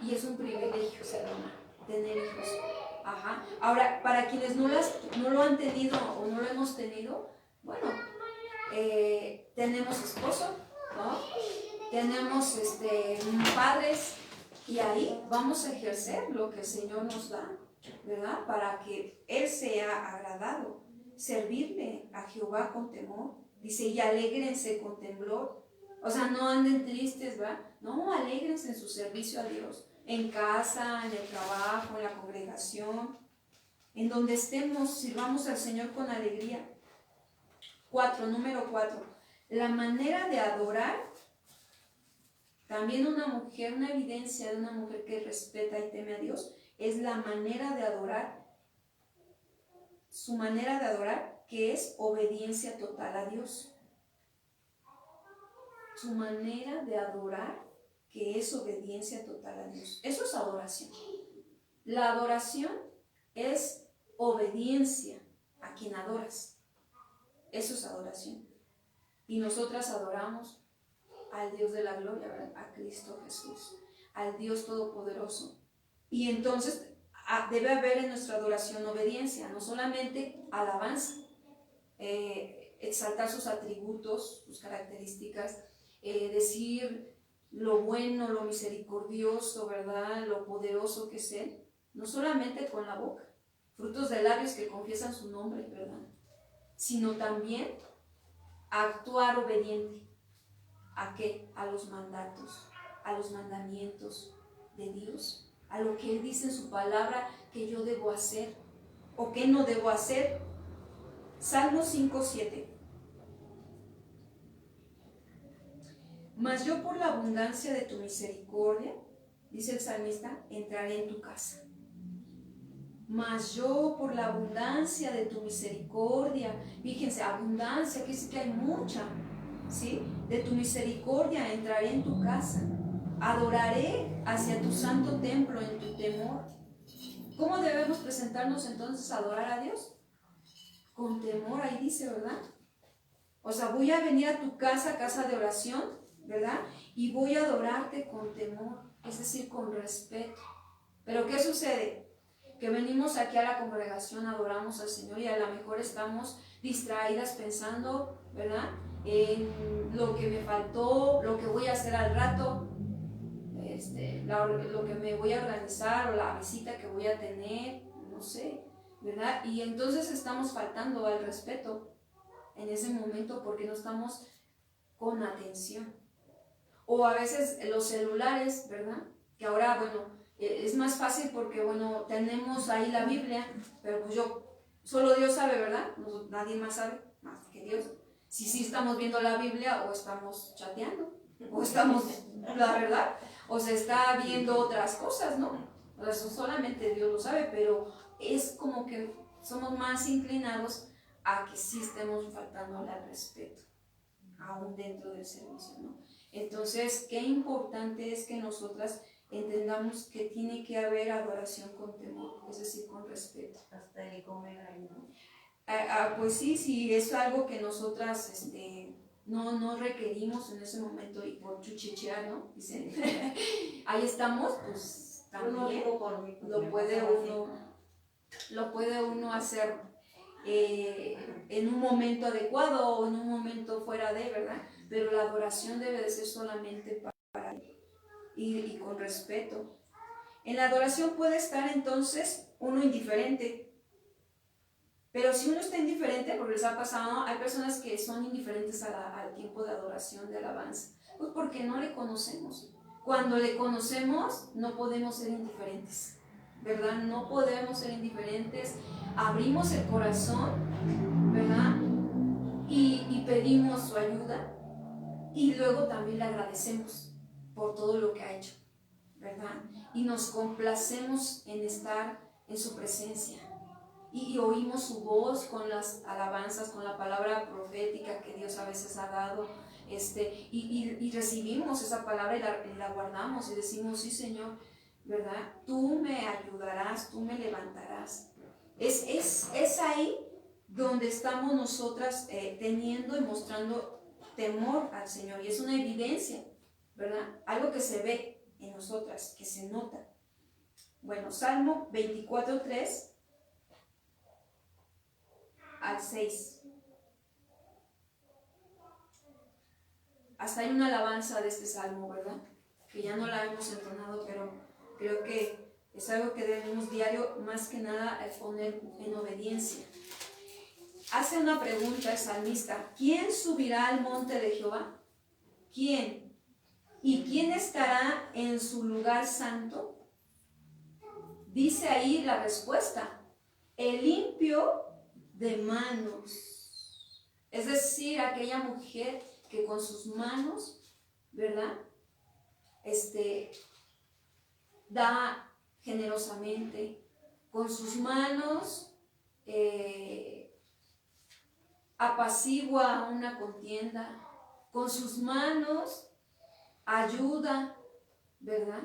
Y es un privilegio ser mamá, tener hijos. Ajá. Ahora, para quienes no lo han tenido o no lo hemos tenido, bueno, tenemos esposo, ¿no? tenemos padres, y ahí vamos a ejercer lo que el Señor nos da, ¿verdad? Para que Él sea agradado, servirle a Jehová con temor. Dice, y alégrense con temblor. O sea, no anden tristes, ¿verdad? No, alégrense en su servicio a Dios, en casa, en el trabajo, en la congregación, en donde estemos, sirvamos al Señor con alegría. Número 4, la manera de adorar. También una evidencia de una mujer que respeta y teme a Dios, es la manera de adorar, su manera de adorar, que es obediencia total a Dios. Su manera de adorar, que es obediencia total a Dios. Eso es adoración. La adoración es obediencia a quien adoras. Eso es adoración. Y nosotras adoramos al Dios de la gloria, ¿verdad? A Cristo Jesús, al Dios Todopoderoso. Y entonces debe haber en nuestra adoración obediencia, no solamente alabanza, exaltar sus atributos, sus características, decir lo bueno, lo misericordioso, ¿verdad? Lo poderoso que es Él, no solamente con la boca, frutos de labios que confiesan su nombre, ¿verdad? Sino también actuar obediente. ¿A qué? A los mandatos, a los mandamientos de Dios, a lo que Él dice en su palabra que yo debo hacer o que no debo hacer. Salmo 5:7. Mas yo por la abundancia de tu misericordia, dice el salmista, entraré en tu casa. Mas yo por la abundancia de tu misericordia, fíjense, abundancia, que es que hay mucha, ¿sí? De tu misericordia entraré en tu casa, adoraré hacia tu santo templo en tu temor. ¿Cómo debemos presentarnos entonces a adorar a Dios? Con temor, ahí dice, ¿verdad? O sea, voy a venir a tu casa, casa de oración, ¿verdad? Y voy a adorarte con temor, es decir, con respeto. Pero ¿qué sucede? Que venimos aquí a la congregación, adoramos al Señor y a lo mejor estamos distraídas pensando, ¿verdad? En lo que me faltó, lo que voy a hacer al rato, lo que me voy a organizar o la visita que voy a tener, no sé, ¿verdad? Y entonces estamos faltando al respeto en ese momento porque no estamos con atención. O a veces los celulares, ¿verdad? Que ahora, bueno, es más fácil porque, bueno, tenemos ahí la Biblia, pero pues solo Dios sabe, ¿verdad? Nadie más sabe, más que Dios. Si sí estamos viendo la Biblia o estamos chateando, o estamos, la verdad, o se está viendo otras cosas, ¿no? O sea, eso solamente Dios lo sabe, pero es como que somos más inclinados a que sí estemos faltándole al respeto, aún dentro del servicio, ¿no? Entonces, qué importante es que nosotras entendamos que tiene que haber adoración con temor, es decir, con respeto. Hasta el comer ahí, ¿no? Pues sí, es algo que nosotras no requerimos en ese momento y por chuchichear, ¿no? Dicen, ahí estamos, pues también lo puede uno hacer en un momento adecuado o en un momento fuera de, ¿verdad? Pero la adoración debe de ser solamente para Él y con respeto. En la adoración puede estar entonces uno indiferente. Pero si uno está indiferente, porque les ha pasado, hay personas que son indiferentes al tiempo de adoración, de alabanza, pues porque no le conocemos. Cuando le conocemos, no podemos ser indiferentes, ¿verdad? No podemos ser indiferentes. Abrimos el corazón, ¿verdad? Y pedimos su ayuda y luego también le agradecemos por todo lo que ha hecho, ¿verdad? Y nos complacemos en estar en su presencia. Y oímos su voz con las alabanzas, con la palabra profética que Dios a veces ha dado, y recibimos esa palabra y la guardamos y decimos, sí Señor, ¿verdad? Tú me ayudarás, tú me levantarás. Es ahí donde estamos nosotras teniendo y mostrando temor al Señor, y es una evidencia, ¿verdad? Algo que se ve en nosotras, que se nota. Bueno, Salmo 24:3 al 6. hasta hay una alabanza de este salmo, ¿verdad? Que ya no la hemos entonado, pero creo que es algo que debemos diario, más que nada, poner en obediencia. Hace una pregunta el salmista: ¿quién subirá al monte de Jehová? ¿Quién? ¿Y quién estará en su lugar santo? Dice ahí la respuesta: el limpio de manos. Es decir, aquella mujer que con sus manos, ¿verdad? Da generosamente, con sus manos apacigua una contienda, con sus manos ayuda, ¿verdad?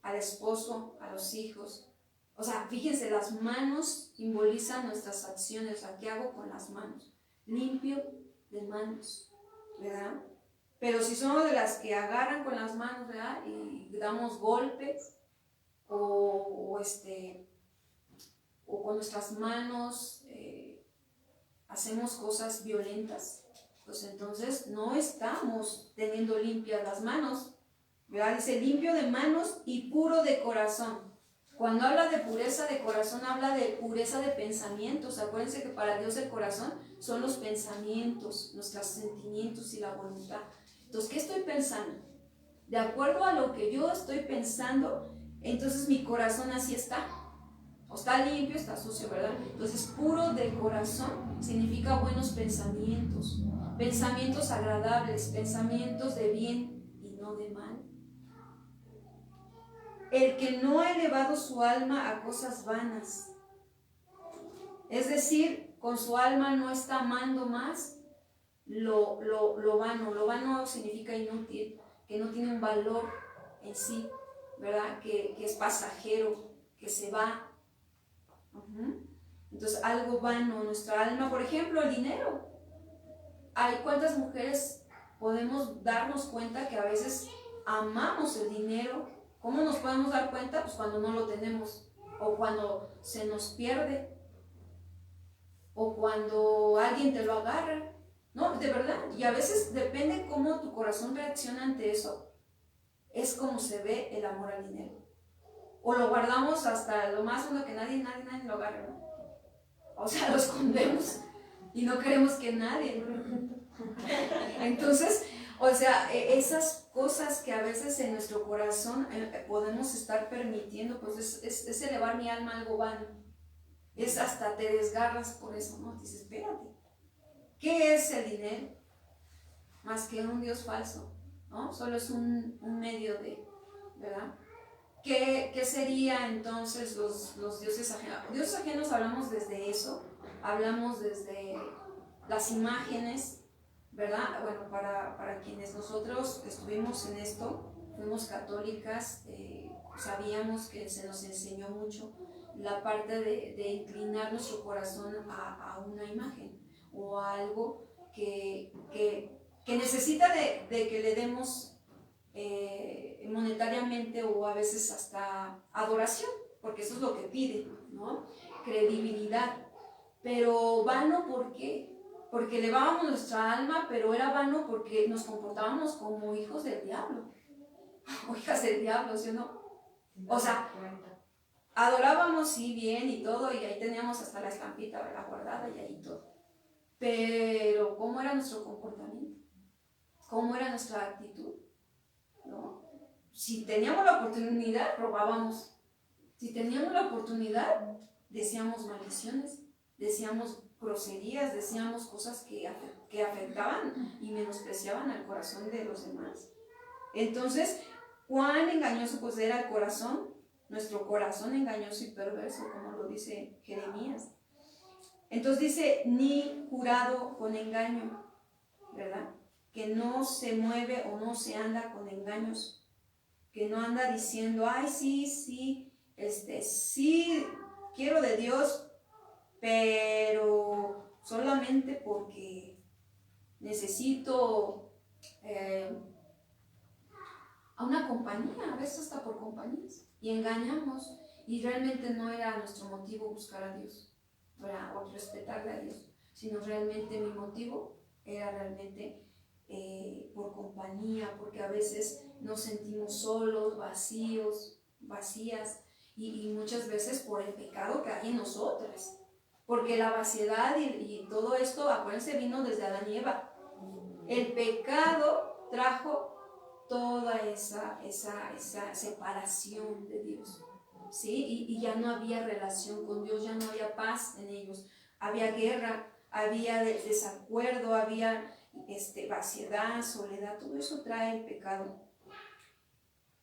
Al esposo, a los hijos. O sea, fíjense, las manos simbolizan nuestras acciones. O sea, ¿qué hago con las manos? Limpio de manos, ¿verdad? Pero si somos de las que agarran con las manos, ¿verdad? Y damos golpes, o con nuestras manos hacemos cosas violentas, pues entonces no estamos teniendo limpias las manos, ¿verdad? Dice limpio de manos y puro de corazón. Cuando habla de pureza de corazón, habla de pureza de pensamientos. Acuérdense que para Dios el corazón son los pensamientos, nuestros sentimientos y la voluntad. Entonces, ¿qué estoy pensando? De acuerdo a lo que yo estoy pensando, entonces mi corazón así está. O está limpio, está sucio, ¿verdad? Entonces, puro de corazón significa buenos pensamientos, pensamientos agradables, pensamientos de bien y no de mal. El que no ha elevado su alma a cosas vanas, es decir, con su alma no está amando más lo vano. Lo vano significa inútil, que no tiene un valor en sí, ¿verdad? Que es pasajero, que se va. Entonces, algo vano, nuestra alma, por ejemplo, el dinero. Hay cuántas mujeres podemos darnos cuenta que a veces amamos el dinero. ¿Cómo nos podemos dar cuenta? Pues cuando no lo tenemos, o cuando se nos pierde, o cuando alguien te lo agarra. No, de verdad. Y a veces depende cómo tu corazón reacciona ante eso, es como se ve el amor al dinero. O lo guardamos hasta lo más hondo que nadie lo agarre, ¿no? O sea, lo escondemos y no queremos que nadie. Entonces, o sea, esas cosas que a veces en nuestro corazón podemos estar permitiendo, pues es elevar mi alma a algo vano. Es hasta te desgarras por eso, ¿no? Dices, espérate, ¿qué es el dinero? Más que un Dios falso, ¿no? Solo es un medio de, ¿verdad? ¿Qué sería entonces los dioses ajenos? Dioses ajenos hablamos desde eso, hablamos desde las imágenes, ¿verdad? Bueno, para quienes nosotros estuvimos en esto, fuimos católicas, sabíamos que se nos enseñó mucho la parte de inclinar nuestro corazón a una imagen o a algo que necesita de que le demos monetariamente o a veces hasta adoración, porque eso es lo que pide, ¿no? Credibilidad. Pero vano, ¿por qué? Porque elevábamos nuestra alma, pero era vano porque nos comportábamos como hijos del diablo, o hijas del diablo, ¿sí o no? O sea, adorábamos sí bien y todo, y ahí teníamos hasta la estampita, ¿verdad? Guardada y ahí todo. Pero ¿cómo era nuestro comportamiento? ¿Cómo era nuestra actitud? ¿No? Si teníamos la oportunidad, robábamos. Si teníamos la oportunidad, decíamos maldiciones, decíamos groserías, decíamos cosas que afectaban y menospreciaban al corazón de los demás. Entonces, cuán engañoso pues era el corazón, nuestro corazón engañoso y perverso, como lo dice Jeremías. Entonces dice, ni jurado con engaño, ¿verdad? Que no se mueve o no se anda con engaños, que no anda diciendo, ay, sí, sí, quiero de Dios, pero solamente porque necesito a una compañía, a veces hasta por compañías, y engañamos, y realmente no era nuestro motivo buscar a Dios, o respetarle a Dios, sino realmente mi motivo era realmente por compañía, porque a veces nos sentimos solos, vacíos, vacías, y muchas veces por el pecado que hay en nosotras. Porque la vaciedad y todo esto, acuérdense, vino desde Adán y Eva. El pecado trajo toda esa separación de Dios, ¿sí? Y ya no había relación con Dios, ya no había paz en ellos. Había guerra, había desacuerdo, había vaciedad, soledad, todo eso trae el pecado.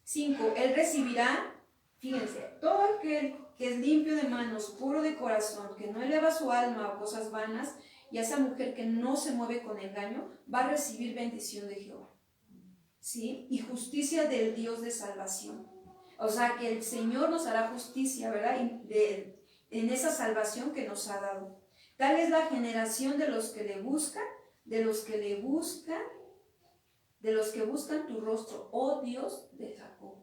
5. Él recibirá, fíjense, todo aquel que es limpio de manos, puro de corazón, que no eleva su alma a cosas vanas, y a esa mujer que no se mueve con engaño, va a recibir bendición de Jehová, ¿sí? Y justicia del Dios de salvación. O sea, que el Señor nos hará justicia, ¿verdad? En esa salvación que nos ha dado. Tal es la generación de los que le buscan, de los que buscan tu rostro, oh Dios de Jacob.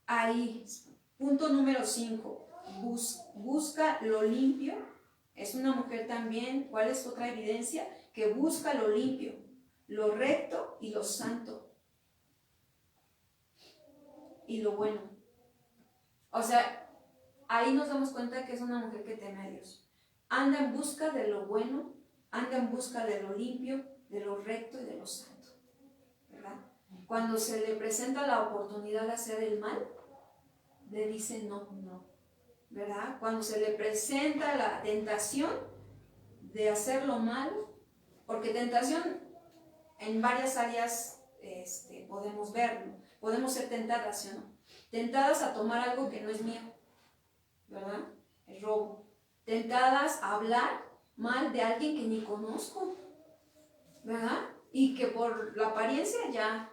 Ahí, punto número 5, busca lo limpio. Es una mujer también, ¿cuál es otra evidencia? Que busca lo limpio, lo recto y lo santo. Y lo bueno. O sea, ahí nos damos cuenta que es una mujer que teme a Dios. Anda en busca de lo bueno, anda en busca de lo limpio, de lo recto y de lo santo, ¿verdad? Cuando se le presenta la oportunidad de hacer el mal, le dice no, ¿verdad? Cuando se le presenta la tentación de hacer lo malo, porque tentación en varias áreas podemos verlo, podemos ser tentadas, ¿sí o no? Tentadas a tomar algo que no es mío, ¿verdad? El robo. Tentadas a hablar mal de alguien que ni conozco, ¿verdad? Y que por la apariencia ya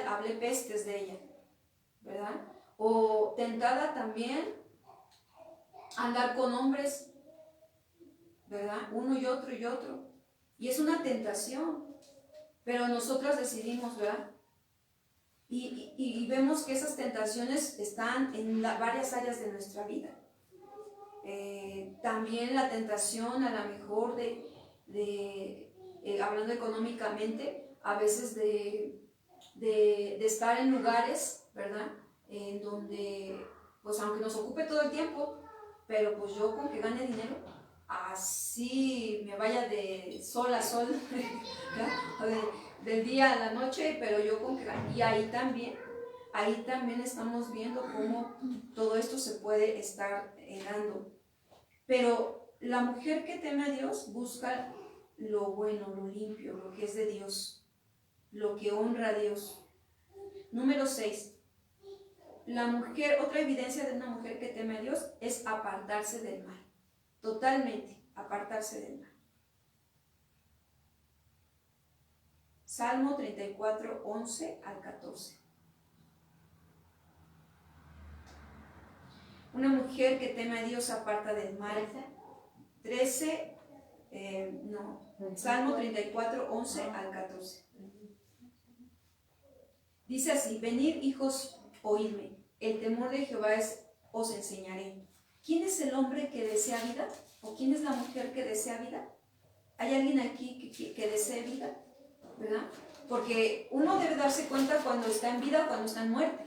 hablé pestes de ella, ¿verdad? O tentada también a andar con hombres, ¿verdad? Uno y otro y otro. Y es una tentación, pero nosotras decidimos, ¿verdad? Y vemos que esas tentaciones están en varias áreas de nuestra vida. También la tentación a lo mejor hablando económicamente, a veces de estar en lugares, ¿verdad? En donde, pues aunque nos ocupe todo el tiempo, pero pues yo con que gane dinero, así me vaya de sol a sol, del día a la noche, pero yo con que gane. Y ahí también estamos viendo cómo todo esto se puede estar dando. Pero la mujer que teme a Dios busca lo bueno, lo limpio, lo que es de Dios, lo que honra a Dios. Número 6. Otra evidencia de una mujer que teme a Dios es apartarse del mal. Totalmente, apartarse del mal. Salmo 34, 11 al 14. Una mujer que teme a Dios se aparta del mal. 13, Salmo 34, 11 al 14. Dice así: venid, hijos, oídme, el temor de Jehová os enseñaré. ¿Quién es el hombre que desea vida? ¿O quién es la mujer que desea vida? ¿Hay alguien aquí que desee vida? ¿Verdad? Porque uno debe darse cuenta cuando está en vida o cuando está en muerte.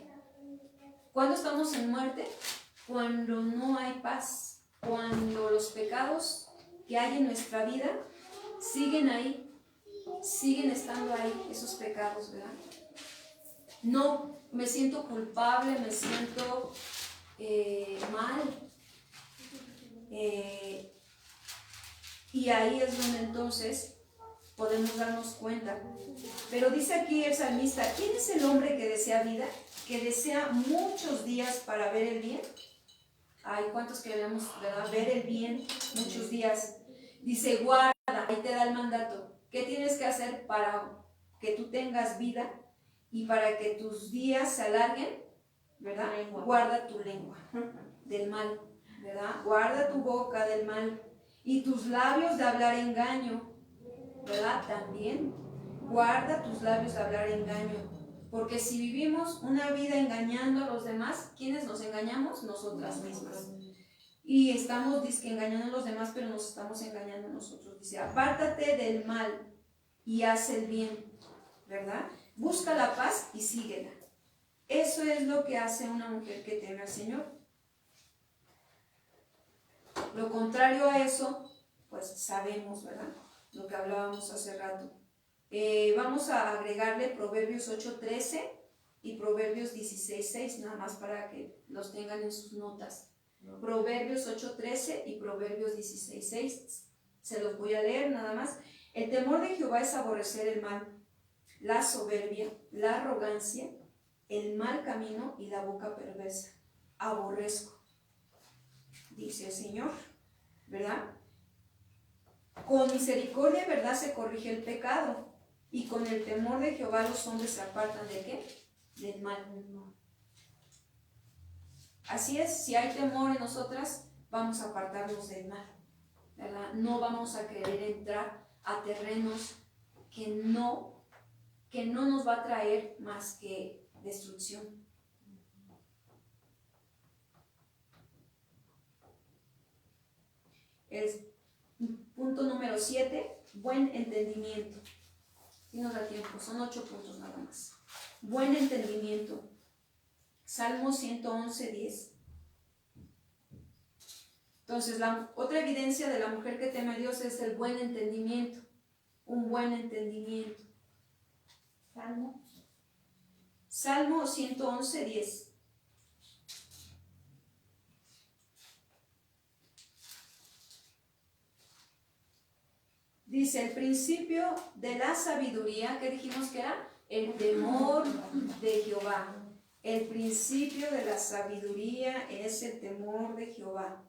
¿Cuándo estamos en muerte? Cuando no hay paz, cuando los pecados que hay en nuestra vida siguen ahí, siguen estando ahí, esos pecados, ¿verdad? No me siento culpable, me siento mal. Y ahí es donde entonces podemos darnos cuenta. Pero dice aquí el salmista: ¿quién es el hombre que desea vida? Que desea muchos días para ver el bien. Ay, ¿cuántos queremos, verdad, ver el bien muchos días? Dice: guarda, ahí te da el mandato. ¿Qué tienes que hacer para que tú tengas vida y para que tus días se alarguen? ¿Verdad? Guarda tu lengua del mal, ¿verdad? Guarda tu boca del mal y tus labios de hablar engaño, ¿verdad? También guarda tus labios de hablar engaño, porque si vivimos una vida engañando a los demás, ¿quiénes nos engañamos? Nosotras mismas. y estamos dizque engañando a los demás, pero nos estamos engañando a nosotros. Dice, apártate del mal y haz el bien, ¿verdad? Busca la paz y síguela. Eso es lo que hace una mujer que teme al Señor. Lo contrario a eso, pues sabemos, ¿verdad? Lo que hablábamos hace rato. Vamos a agregarle Proverbios 8:13 y Proverbios 16:6, nada más para que los tengan en sus notas. Proverbios 8:13 y Proverbios 16:6. Se los voy a leer nada más. El temor de Jehová es aborrecer el mal, la soberbia, la arrogancia, el mal camino y la boca perversa. Aborrezco, dice el Señor, ¿verdad? Con misericordia y verdad se corrige el pecado, y con el temor de Jehová los hombres se apartan ¿de qué? Del mal. Así es, si hay temor en nosotras, vamos a apartarnos del mal, ¿verdad? No vamos a querer entrar a terrenos que no nos va a traer más que destrucción. El punto número 7, buen entendimiento. Si nos da tiempo, son 8 puntos nada más. Buen entendimiento. Salmo 111:10. Entonces, la otra evidencia de la mujer que teme a Dios es el buen entendimiento. Un buen entendimiento. Salmo 111:10. Dice, el principio de la sabiduría, ¿qué dijimos que era? El temor de Jehová. El principio de la sabiduría es el temor de Jehová.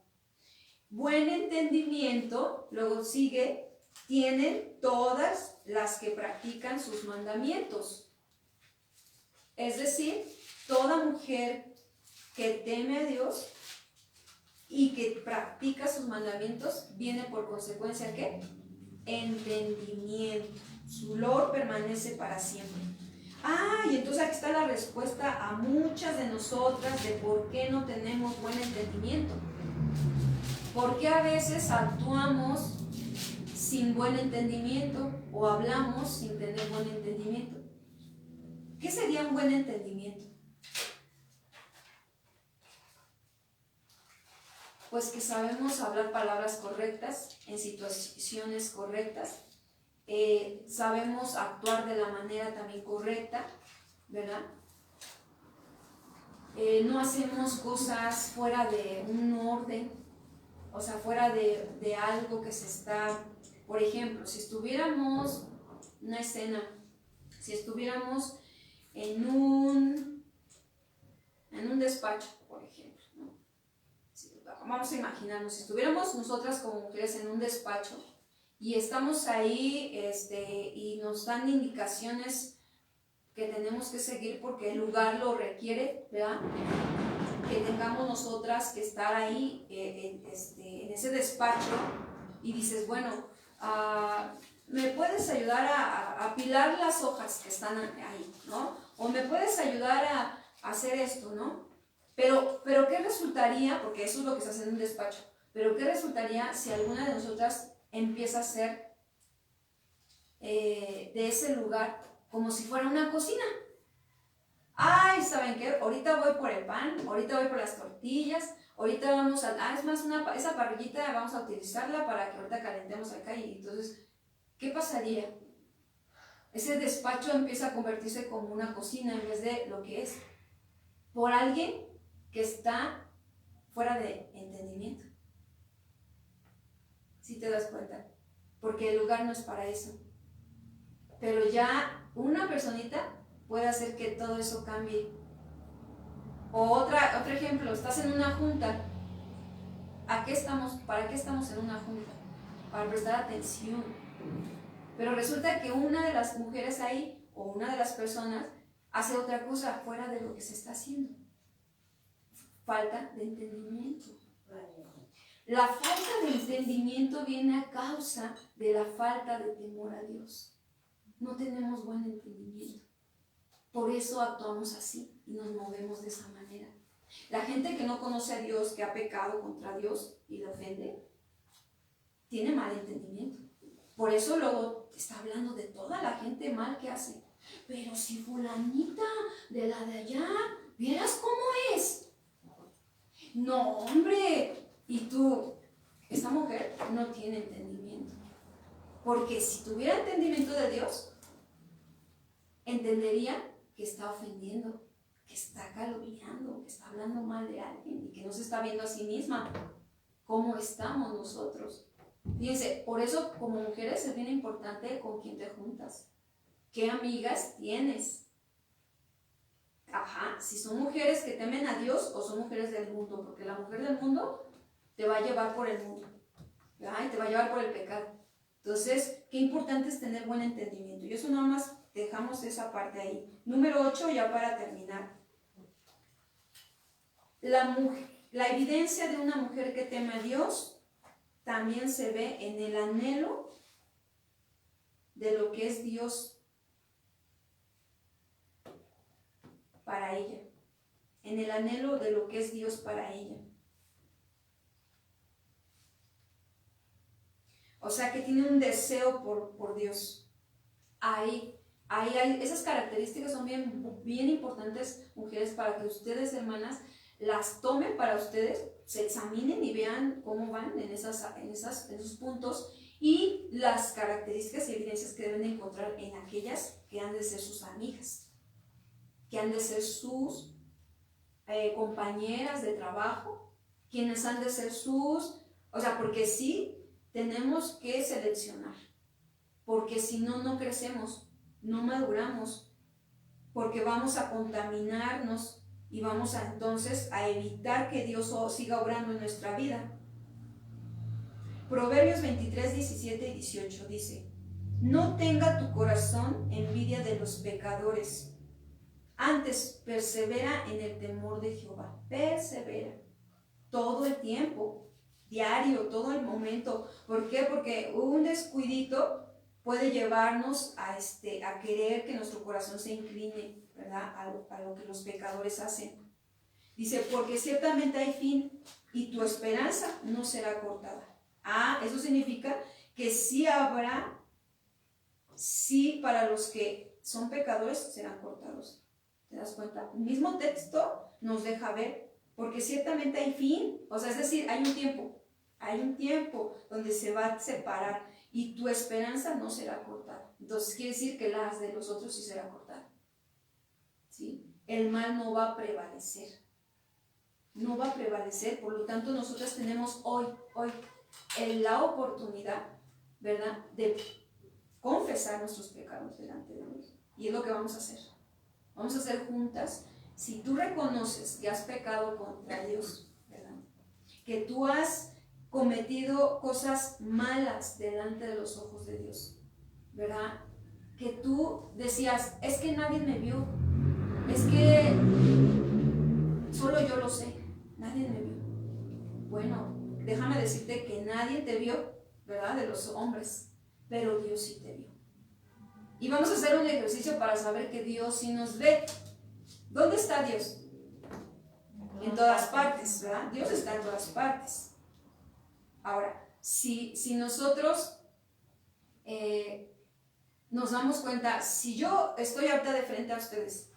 Buen entendimiento, luego sigue, tienen todas las que practican sus mandamientos. Es decir, toda mujer que teme a Dios y que practica sus mandamientos, viene por consecuencia, ¿qué? Entendimiento. Su olor permanece para siempre. Y entonces aquí está la respuesta a muchas de nosotras de por qué no tenemos buen entendimiento. ¿Por qué a veces actuamos sin buen entendimiento o hablamos sin tener buen entendimiento? ¿Qué sería un buen entendimiento? Pues que sabemos hablar palabras correctas en situaciones correctas, sabemos actuar de la manera también correcta, ¿verdad? No hacemos cosas fuera de un orden, o sea, fuera de algo que se está, por ejemplo, si estuviéramos una escena, si estuviéramos en un despacho, por ejemplo, ¿no? Vamos a imaginarnos, si estuviéramos nosotras como mujeres en un despacho y estamos ahí y nos dan indicaciones que tenemos que seguir porque el lugar lo requiere, ¿verdad? Que tengamos nosotras que estar ahí en ese despacho y dices, bueno, ¿me puedes ayudar a apilar las hojas que están ahí, ¿no? O ¿me puedes ayudar a hacer esto, ¿no? Pero ¿qué resultaría? Porque eso es lo que se hace en un despacho. Pero ¿qué resultaría si alguna de nosotras empieza a hacer de ese lugar como si fuera una cocina? ¿Saben qué? Ahorita voy por el pan, ahorita voy por las tortillas, ahorita vamos a... es más, esa parrillita vamos a utilizarla para que ahorita calentemos acá y entonces, ¿qué pasaría? Ese despacho empieza a convertirse como una cocina en vez de lo que es. Por alguien que está fuera de entendimiento. ¿Sí te das cuenta? Porque el lugar no es para eso. Pero ya una personita puede hacer que todo eso cambie. O otro ejemplo, estás en una junta. ¿Para qué estamos en una junta? Para prestar atención. Pero resulta que una de las mujeres ahí, o una de las personas, hace otra cosa fuera de lo que se está haciendo. Falta de entendimiento. La falta de entendimiento viene a causa de la falta de temor a Dios. No tenemos buen entendimiento. Por eso actuamos así y nos movemos de esa manera. La gente que no conoce a Dios, que ha pecado contra Dios y le ofende, tiene mal entendimiento. Por eso luego está hablando de toda la gente mal que hace. Pero si fulanita de la de allá, ¿vieras cómo es? No, hombre. Y tú, esta mujer no tiene entendimiento. Porque si tuviera entendimiento de Dios, entendería que está ofendiendo, que está calumniando, que está hablando mal de alguien y que no se está viendo a sí misma. ¿Cómo estamos nosotros? Fíjense, por eso como mujeres es bien importante con quién te juntas. ¿Qué amigas tienes? Ajá, si son mujeres que temen a Dios o son mujeres del mundo, porque la mujer del mundo te va a llevar por el mundo, ¿verdad? Y te va a llevar por el pecado. Entonces, qué importante es tener buen entendimiento. Y eso nada más dejamos esa parte ahí. Número 8, ya para terminar. La evidencia de una mujer que teme a Dios también se ve en el anhelo de lo que es Dios para ella. En el anhelo de lo que es Dios para ella. O sea, que tiene un deseo por Dios. Ahí hay, esas características son bien importantes, mujeres, para que ustedes, hermanas, las tomen para ustedes, se examinen y vean cómo van en esos puntos y las características y evidencias que deben de encontrar en aquellas que han de ser sus amigas, que han de ser sus compañeras de trabajo, quienes han de ser o sea, porque sí tenemos que seleccionar, porque si no, no crecemos, no maduramos, porque vamos a contaminarnos y vamos entonces a evitar que Dios siga obrando en nuestra vida. Proverbios 23, 17 y 18 dice: no tenga tu corazón envidia de los pecadores, antes persevera en el temor de Jehová. Persevera todo el tiempo, diario, todo el momento. ¿Por qué? Porque un descuidito puede llevarnos a querer que nuestro corazón se incline, ¿verdad? A lo que los pecadores hacen. Dice, porque ciertamente hay fin y tu esperanza no será cortada. Eso significa que sí habrá, sí, para los que son pecadores serán cortados. ¿Te das cuenta? El mismo texto nos deja ver, porque ciertamente hay fin, o sea, es decir, hay un tiempo donde se va a separar y tu esperanza no será cortada. Entonces quiere decir que las de los otros sí será cortada. ¿Sí? El mal no va a prevalecer. No va a prevalecer, por lo tanto nosotras tenemos hoy la oportunidad, ¿verdad?, de confesar nuestros pecados delante de Dios. Y es lo que vamos a hacer. Vamos a hacer juntas. Si tú reconoces que has pecado contra Dios, ¿verdad?, que tú has cometido cosas malas delante de los ojos de Dios, ¿verdad?, que tú decías, es que nadie me vio, es que solo yo lo sé, nadie me vio. Bueno, déjame decirte que nadie te vio, ¿verdad?, de los hombres, pero Dios sí te vio. Y vamos a hacer un ejercicio para saber que Dios sí nos ve. ¿Dónde está Dios? En todas partes, ¿verdad? Dios está en todas partes. Ahora, si nosotros nos damos cuenta, si yo estoy ahorita de frente a ustedes,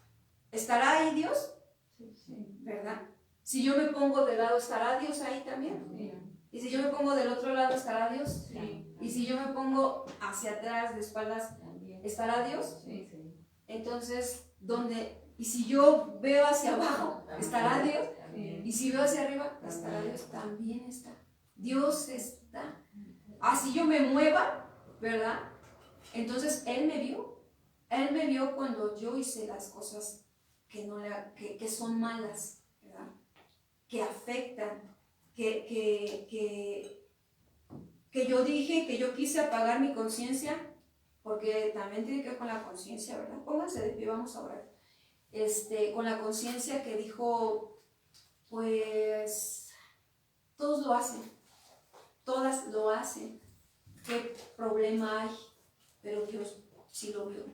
¿estará ahí Dios? Sí. ¿Verdad? Si yo me pongo de lado, ¿estará Dios ahí también? Sí. Y si yo me pongo del otro lado, ¿estará Dios? Sí. Y si yo me pongo hacia atrás, de espaldas, ¿estará Dios? Sí, sí. Entonces, ¿dónde? Y si yo veo hacia abajo, ¿estará Dios? Sí. Y si veo hacia arriba, ¿estará Dios? También está. Dios está. Si yo me mueva, ¿verdad? Entonces, Él me vio. Él me vio cuando yo hice las cosas que son malas, ¿verdad?, que afectan, que yo dije, que yo quise apagar mi conciencia, porque también tiene que ver con la conciencia, ¿verdad? Pónganse de pie, vamos a orar. Con la conciencia que dijo, pues, todos lo hacen, todas lo hacen, ¿qué problema hay? Pero Dios sí lo vio.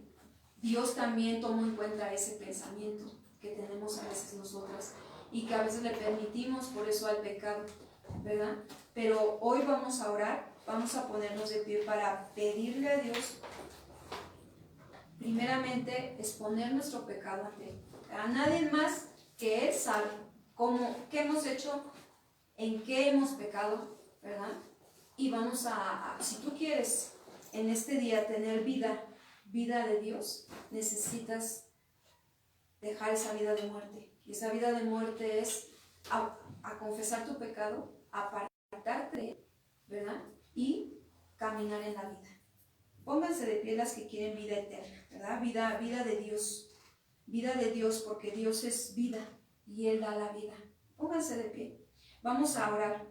Dios también tomó en cuenta ese pensamiento que tenemos a veces nosotras y que a veces le permitimos por eso al pecado, ¿verdad? Pero hoy vamos a orar, vamos a ponernos de pie para pedirle a Dios, primeramente, exponer nuestro pecado ante Él. A nadie más que Él sabe qué hemos hecho, en qué hemos pecado, ¿verdad? Y vamos si tú quieres en este día tener vida de Dios, necesitas dejar esa vida de muerte. Y esa vida de muerte es a confesar tu pecado, apartarte de él, ¿verdad? Y caminar en la vida. Pónganse de pie las que quieren vida eterna, ¿verdad? Vida de Dios, porque Dios es vida y Él da la vida. Pónganse de pie. Vamos a orar.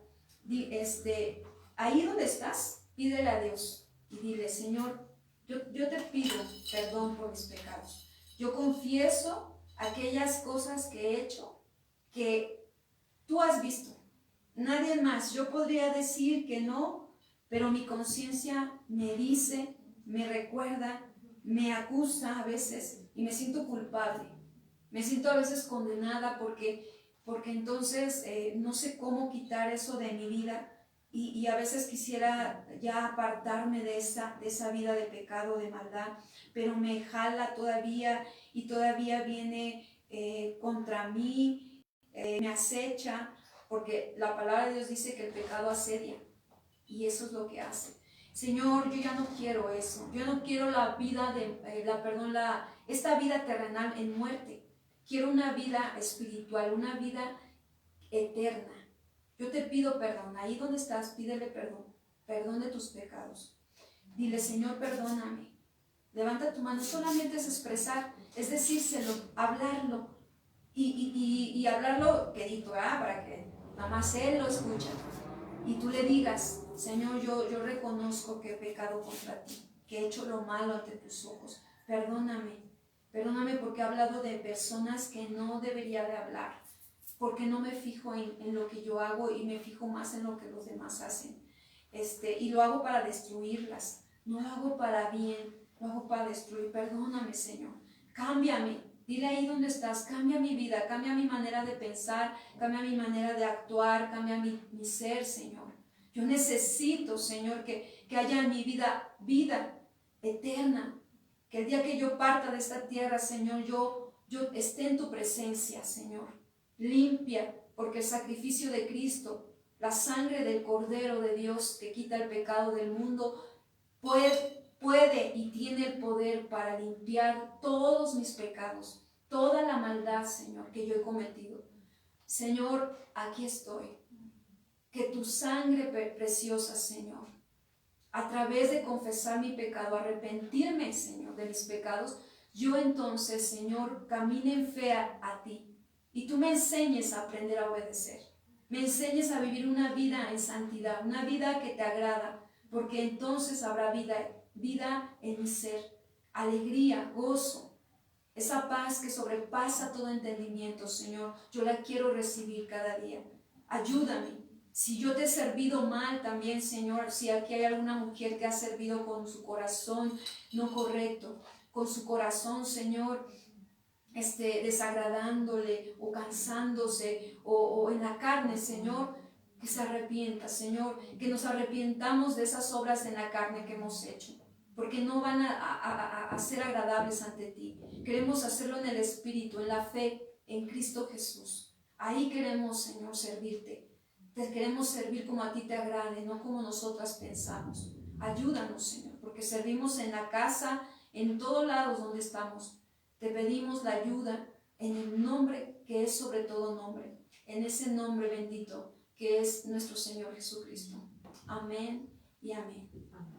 Ahí donde estás, pídele a Dios y dile: Señor, yo te pido perdón por mis pecados. Yo confieso aquellas cosas que he hecho que tú has visto. Nadie más. Yo podría decir que no, pero mi conciencia me dice, me recuerda, me acusa a veces y me siento culpable. Me siento a veces condenada porque entonces no sé cómo quitar eso de mi vida y a veces quisiera ya apartarme de esa vida de pecado, de maldad, pero me jala todavía y todavía viene contra mí, me acecha, porque la palabra de Dios dice que el pecado asedia y eso es lo que hace. Señor, yo ya no quiero eso, yo no quiero la vida esta vida terrenal en muerte. Quiero una vida espiritual, una vida eterna. Yo te pido perdón. Ahí donde estás, pídele perdón de tus pecados. Dile: Señor, perdóname. Levanta tu mano, solamente es expresar, es decírselo, hablarlo y hablarlo quedito, ¿verdad? Para que nada más Él lo escuche. Y tú le digas: Señor, yo reconozco que he pecado contra ti, que he hecho lo malo ante tus ojos. Perdóname porque he hablado de personas que no debería de hablar, porque no me fijo en lo que yo hago y me fijo más en lo que los demás hacen. Y lo hago para destruirlas, no lo hago para bien, lo hago para destruir. Perdóname, Señor, cámbiame. Dile ahí donde estás: cambia mi vida, cambia mi manera de pensar, cambia mi manera de actuar, cambia mi ser, Señor. Yo necesito, Señor, que haya en mi vida eterna. Que el día que yo parta de esta tierra, Señor, yo esté en tu presencia, Señor. Limpia, porque el sacrificio de Cristo, la sangre del Cordero de Dios que quita el pecado del mundo, puede y tiene el poder para limpiar todos mis pecados, toda la maldad, Señor, que yo he cometido. Señor, aquí estoy. Que tu sangre preciosa, Señor, a través de confesar mi pecado, arrepentirme, Señor, de mis pecados, yo entonces, Señor, camine en fe a ti y tú me enseñes a aprender a obedecer. Me enseñes a vivir una vida en santidad, una vida que te agrada, porque entonces habrá vida en mi ser, alegría, gozo, esa paz que sobrepasa todo entendimiento, Señor. Yo la quiero recibir cada día. Ayúdame. Si yo te he servido mal también, Señor, si aquí hay alguna mujer que ha servido con su corazón no correcto, con su corazón, Señor, desagradándole o cansándose o en la carne, Señor, que se arrepienta, Señor, que nos arrepientamos de esas obras en la carne que hemos hecho, porque no van a ser agradables ante ti. Queremos hacerlo en el Espíritu, en la fe, en Cristo Jesús. Ahí queremos, Señor, servirte. Te queremos servir como a ti te agrade, no como nosotras pensamos. Ayúdanos, Señor, porque servimos en la casa, en todos lados donde estamos. Te pedimos la ayuda en el nombre que es sobre todo nombre, en ese nombre bendito que es nuestro Señor Jesucristo. Amén y amén.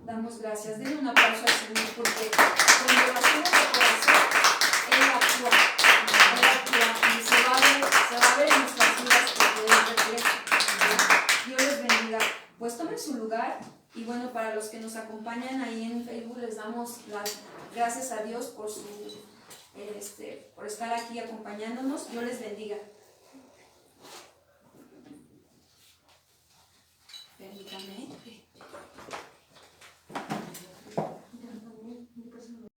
Damos gracias. Denle un aplauso al Señor, porque cuando lo hacemos de corazón, Él actúa y se va a ver en nuestras vidas porque Él regresa. Dios les bendiga. Pues tomen su lugar y bueno, para los que nos acompañan ahí en Facebook les damos las gracias a Dios por por estar aquí acompañándonos. Dios les bendiga. Permítame.